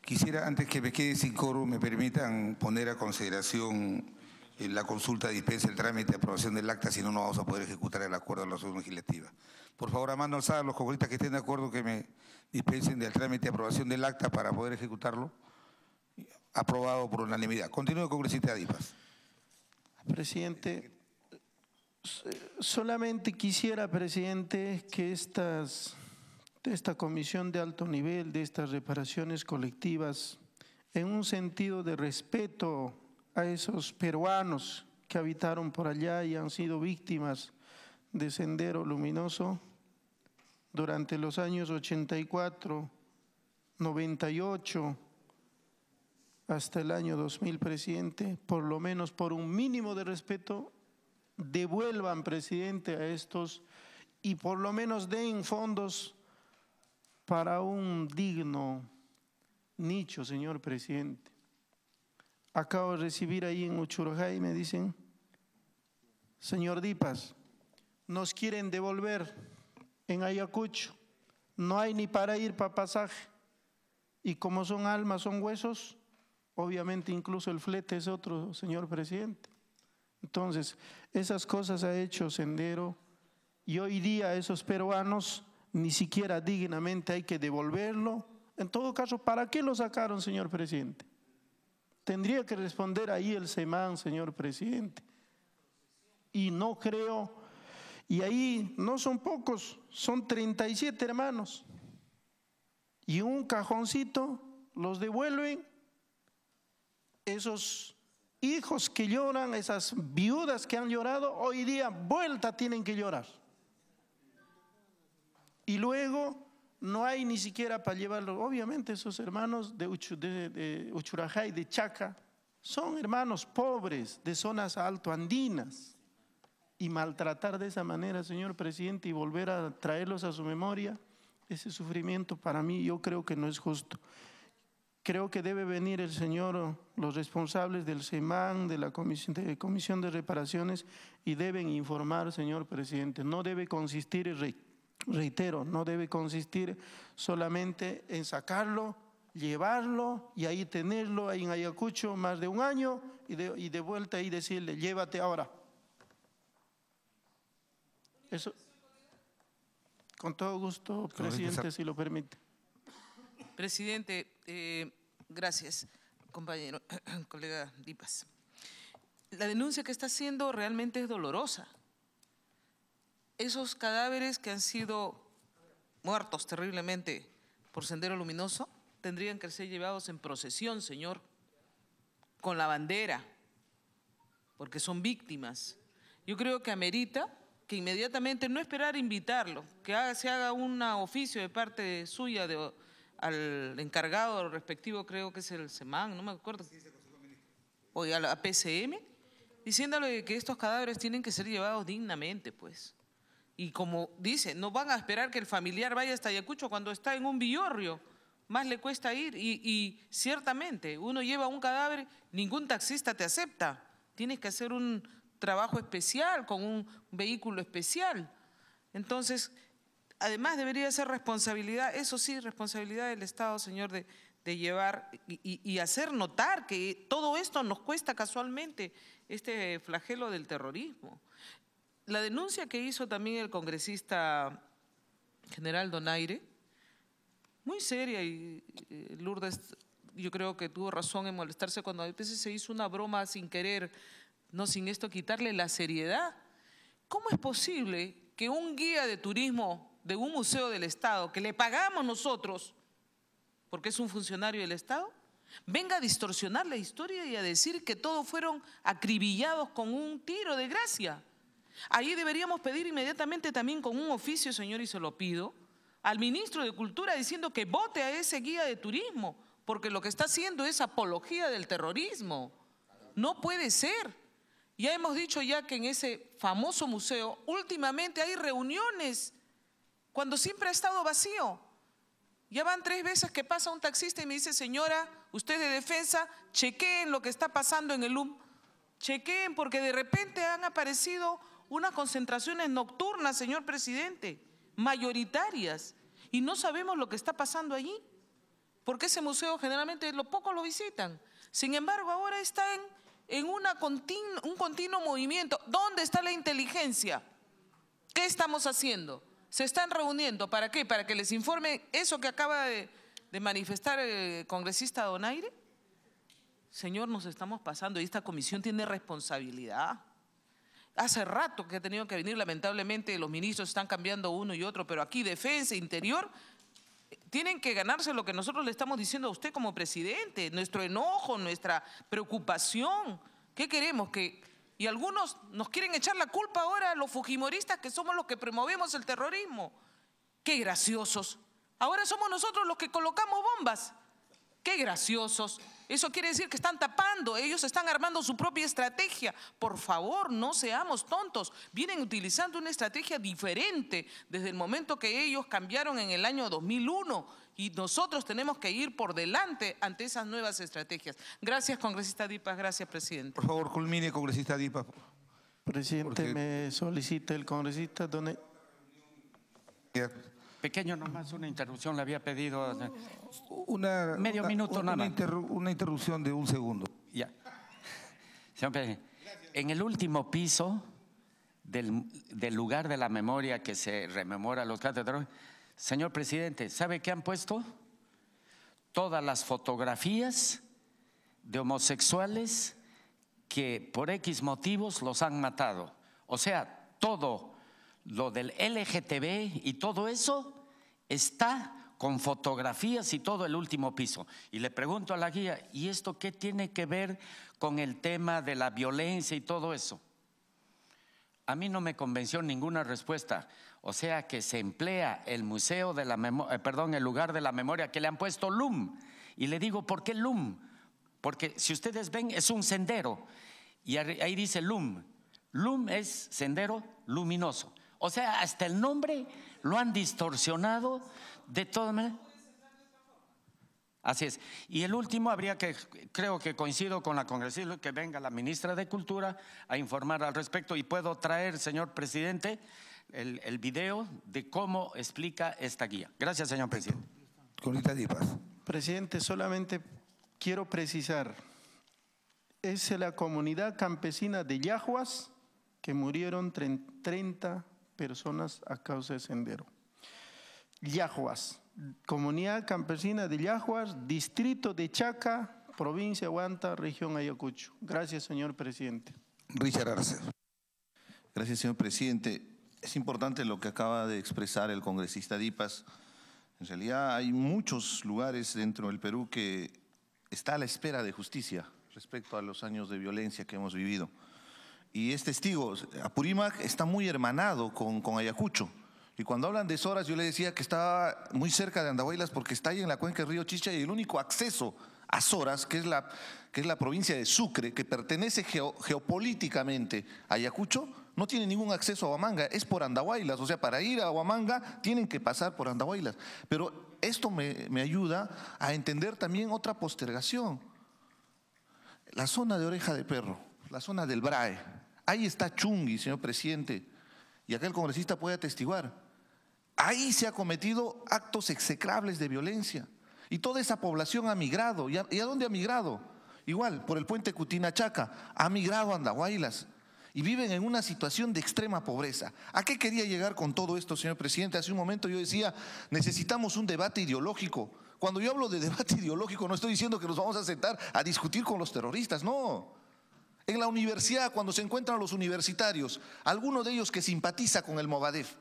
Quisiera, antes que me quede sin coro, me permitan poner a consideración la consulta dispensa el trámite de aprobación del acta, si no, no vamos a poder ejecutar el acuerdo de la resolución legislativa. Por favor, a mano alzada, los congresistas que estén de acuerdo que me dispensen del trámite de aprobación del acta para poder ejecutarlo. Aprobado por unanimidad. Continúe, congresista Dipas. Presidente, solamente quisiera, presidente, que esta comisión de alto nivel, de estas reparaciones colectivas, en un sentido de respeto a esos peruanos que habitaron por allá y han sido víctimas de Sendero Luminoso durante los años 84, 98, hasta el año 2000, presidente, por lo menos por un mínimo de respeto, devuelvan, presidente, a estos y por lo menos den fondos para un digno nicho, señor presidente. Acabo de recibir ahí en Uchurajay y me dicen, señor Dipas, nos quieren devolver en Ayacucho, no hay ni para ir para pasaje, y como son almas, son huesos, obviamente incluso el flete es otro, señor presidente. Entonces, esas cosas ha hecho Sendero y hoy día esos peruanos ni siquiera dignamente hay que devolverlo. En todo caso, ¿para qué lo sacaron, señor presidente? Tendría que responder ahí el SEMAN, señor presidente. Y no creo, y ahí no son pocos, son 37 hermanos. Y en un cajoncito los devuelven esos hijos que lloran, esas viudas que han llorado, hoy día vuelta tienen que llorar. Y luego no hay ni siquiera para llevarlos. Obviamente esos hermanos de Uchurajay, de Chaca, son hermanos pobres de zonas altoandinas. Y maltratar de esa manera, señor presidente, y volver a traerlos a su memoria, ese sufrimiento para mí yo creo que no es justo. Creo que debe venir el señor, los responsables del SEMAN, de la Comisión de Reparaciones, y deben informar, señor presidente. No debe consistir, reitero, no debe consistir solamente en sacarlo, llevarlo y ahí tenerlo ahí en Ayacucho más de un año y de vuelta y decirle, llévate ahora. Eso, con todo gusto, presidente, si lo permite. Presidente, gracias, compañero, colega Dipas. La denuncia que está haciendo realmente es dolorosa. Esos cadáveres que han sido muertos terriblemente por Sendero Luminoso tendrían que ser llevados en procesión, señor, con la bandera, porque son víctimas. Yo creo que amerita que inmediatamente, no esperar invitarlo, que se haga un oficio de parte suya al encargado respectivo, creo que es el SEMAN, no me acuerdo, o a la PCM, diciéndole que estos cadáveres tienen que ser llevados dignamente, pues. Y como dice, no van a esperar que el familiar vaya hasta Ayacucho cuando está en un villorrio, más le cuesta ir y ciertamente uno lleva un cadáver, ningún taxista te acepta, tienes que hacer un trabajo especial, con un vehículo especial. Entonces, además debería ser responsabilidad, eso sí, responsabilidad del Estado, señor, de llevar y hacer notar que todo esto nos cuesta casualmente este flagelo del terrorismo. La denuncia que hizo también el congresista general Donaire, muy seria, y Lourdes yo creo que tuvo razón en molestarse cuando a veces se hizo una broma sin querer, no sin esto quitarle la seriedad. ¿Cómo es posible que un guía de turismo de un museo del Estado, que le pagamos nosotros, porque es un funcionario del Estado, venga a distorsionar la historia y a decir que todos fueron acribillados con un tiro de gracia? Ahí deberíamos pedir inmediatamente también con un oficio, señor, y se lo pido, al ministro de Cultura diciendo que vote a ese guía de turismo, porque lo que está haciendo es apología del terrorismo. No puede ser. Ya hemos dicho ya que en ese famoso museo últimamente hay reuniones cuando siempre ha estado vacío. Ya van 3 veces que pasa un taxista y me dice, señora, usted de defensa, chequeen lo que está pasando en el UM. Chequeen porque de repente han aparecido unas concentraciones nocturnas, señor presidente, mayoritarias, y no sabemos lo que está pasando allí, porque ese museo generalmente pocos lo visitan. Sin embargo, ahora está en un continuo movimiento. ¿Dónde está la inteligencia? ¿Qué estamos haciendo? ¿Se están reuniendo? ¿Para qué? ¿Para que les informe eso que acaba de manifestar el congresista Donaire? Señor, nos estamos pasando y esta comisión tiene responsabilidad. Hace rato que ha tenido que venir, lamentablemente los ministros están cambiando uno y otro, pero aquí Defensa, Interior, tienen que ganarse lo que nosotros le estamos diciendo a usted como presidente, nuestro enojo, nuestra preocupación. ¿Qué queremos? Y algunos nos quieren echar la culpa ahora a los fujimoristas, que somos los que promovemos el terrorismo. ¡Qué graciosos! Ahora somos nosotros los que colocamos bombas. ¡Qué graciosos! Eso quiere decir que están tapando, ellos están armando su propia estrategia. Por favor, no seamos tontos. Vienen utilizando una estrategia diferente desde el momento que ellos cambiaron en el año 2001 y nosotros tenemos que ir por delante ante esas nuevas estrategias. Gracias, congresista Dipas. Gracias, presidente. Por favor, culmine, congresista Dipas. Presidente, me solicita el congresista Donaire. Pequeño nomás, una interrupción le había pedido. Medio minuto nada más. Una interrupción de 1 segundo. Ya. Señor presidente, en el último piso del lugar de la memoria que se rememora los casos de terror, señor presidente, ¿sabe qué han puesto? Todas las fotografías de homosexuales que por X motivos los han matado. O sea, todo lo del LGTB y todo eso está con fotografías y todo el último piso. Y le pregunto a la guía, ¿y esto qué tiene que ver con el tema de la violencia y todo eso? A mí no me convenció ninguna respuesta. O sea que se emplea el museo de la el lugar de la memoria que le han puesto LUM. Y le digo, ¿por qué LUM? Porque si ustedes ven es un sendero y ahí dice LUM. LUM es sendero luminoso. O sea, hasta el nombre lo han distorsionado de todas maneras. Así es. Y el último creo que coincido con la congresista, que venga la ministra de Cultura a informar al respecto y puedo traer, señor presidente, el video de cómo explica esta guía. Gracias, señor presidente. Congresista Dipas. Presidente, solamente quiero precisar, es la comunidad campesina de Yahuas que murieron 30 personas a causa de sendero. Yahuas, comunidad campesina de Yahuas, distrito de Chaca, provincia de Huanta, región Ayacucho. Gracias, señor presidente. Richard Arce. Gracias, señor presidente. Es importante lo que acaba de expresar el congresista Dipas. En realidad hay muchos lugares dentro del Perú que está a la espera de justicia respecto a los años de violencia que hemos vivido. Y es testigo, Apurímac está muy hermanado con Ayacucho. Y cuando hablan de Soras, yo le decía que estaba muy cerca de Andahuaylas porque está ahí en la cuenca del río Chicha y el único acceso a Soras, que es la provincia de Sucre, que pertenece geopolíticamente a Ayacucho, no tiene ningún acceso a Huamanga, es por Andahuaylas. O sea, para ir a Huamanga tienen que pasar por Andahuaylas. Pero esto me ayuda a entender también otra postergación. La zona de Oreja de Perro, la zona del BRAE, ahí está Chungui, señor presidente, y acá el congresista puede atestiguar. Ahí se ha cometido actos execrables de violencia y toda esa población ha migrado. ¿Y a dónde ha migrado? Igual, por el puente Cutinachaca, ha migrado a Andahuaylas y viven en una situación de extrema pobreza. ¿A qué quería llegar con todo esto, señor presidente? Hace un momento yo decía, necesitamos un debate ideológico. Cuando yo hablo de debate ideológico no estoy diciendo que nos vamos a sentar a discutir con los terroristas, no. En la universidad, cuando se encuentran los universitarios, alguno de ellos que simpatiza con el Movadef,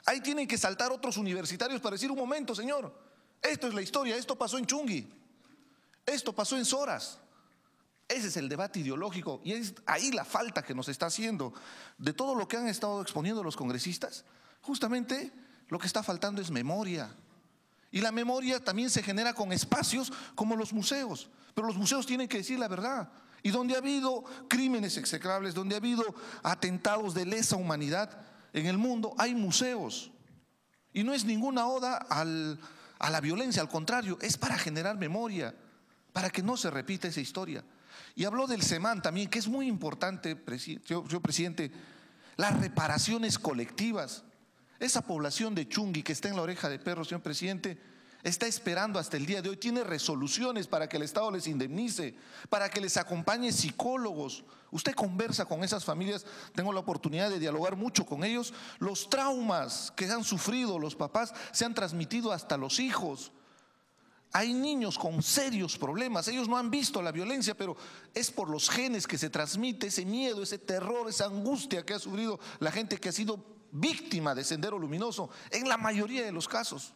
ahí tienen que saltar otros universitarios para decir, un momento, señor, esto es la historia, esto pasó en Chungui, esto pasó en Soras. Ese es el debate ideológico y es ahí la falta que nos está haciendo. De todo lo que han estado exponiendo los congresistas, justamente lo que está faltando es memoria. Y la memoria también se genera con espacios como los museos, pero los museos tienen que decir la verdad. Y donde ha habido crímenes execrables, donde ha habido atentados de lesa humanidad en el mundo, hay museos. Y no es ninguna oda a la violencia, al contrario, es para generar memoria, para que no se repita esa historia. Y habló del SEMAN también, que es muy importante, señor presidente, las reparaciones colectivas. Esa población de Chungui que está en la Oreja de Perro, señor presidente, está esperando hasta el día de hoy, tiene resoluciones para que el Estado les indemnice, para que les acompañe psicólogos. Usted conversa con esas familias, tengo la oportunidad de dialogar mucho con ellos. Los traumas que han sufrido los papás se han transmitido hasta los hijos. Hay niños con serios problemas, ellos no han visto la violencia, pero es por los genes que se transmite ese miedo, ese terror, esa angustia que ha sufrido la gente que ha sido víctima de Sendero Luminoso, en la mayoría de los casos.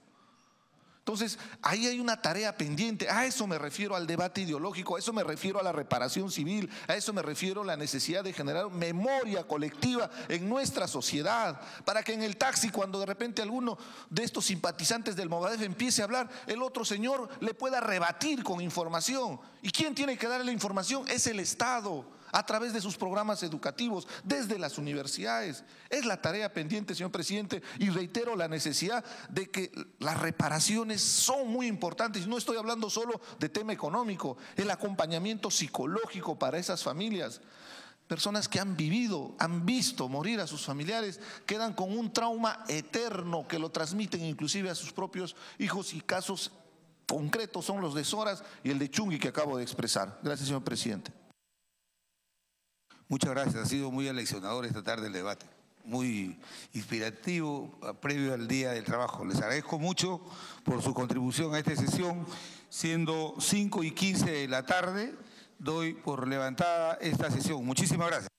Entonces, ahí hay una tarea pendiente. A eso me refiero al debate ideológico, a eso me refiero a la reparación civil, a eso me refiero a la necesidad de generar memoria colectiva en nuestra sociedad, para que en el taxi, cuando de repente alguno de estos simpatizantes del Movadef empiece a hablar, el otro señor le pueda rebatir con información. ¿Y quién tiene que darle la información? Es el Estado, a través de sus programas educativos, desde las universidades. Es la tarea pendiente, señor presidente, y reitero la necesidad de que las reparaciones son muy importantes. No estoy hablando solo de tema económico, el acompañamiento psicológico para esas familias. Personas que han vivido, han visto morir a sus familiares, quedan con un trauma eterno que lo transmiten inclusive a sus propios hijos, y casos concretos son los de Soras y el de Chungui que acabo de expresar. Gracias, señor presidente. Muchas gracias, ha sido muy aleccionador esta tarde el debate, muy inspirativo previo al día del trabajo. Les agradezco mucho por su contribución a esta sesión, siendo 5:15 de la tarde. doy por levantada esta sesión. Muchísimas gracias.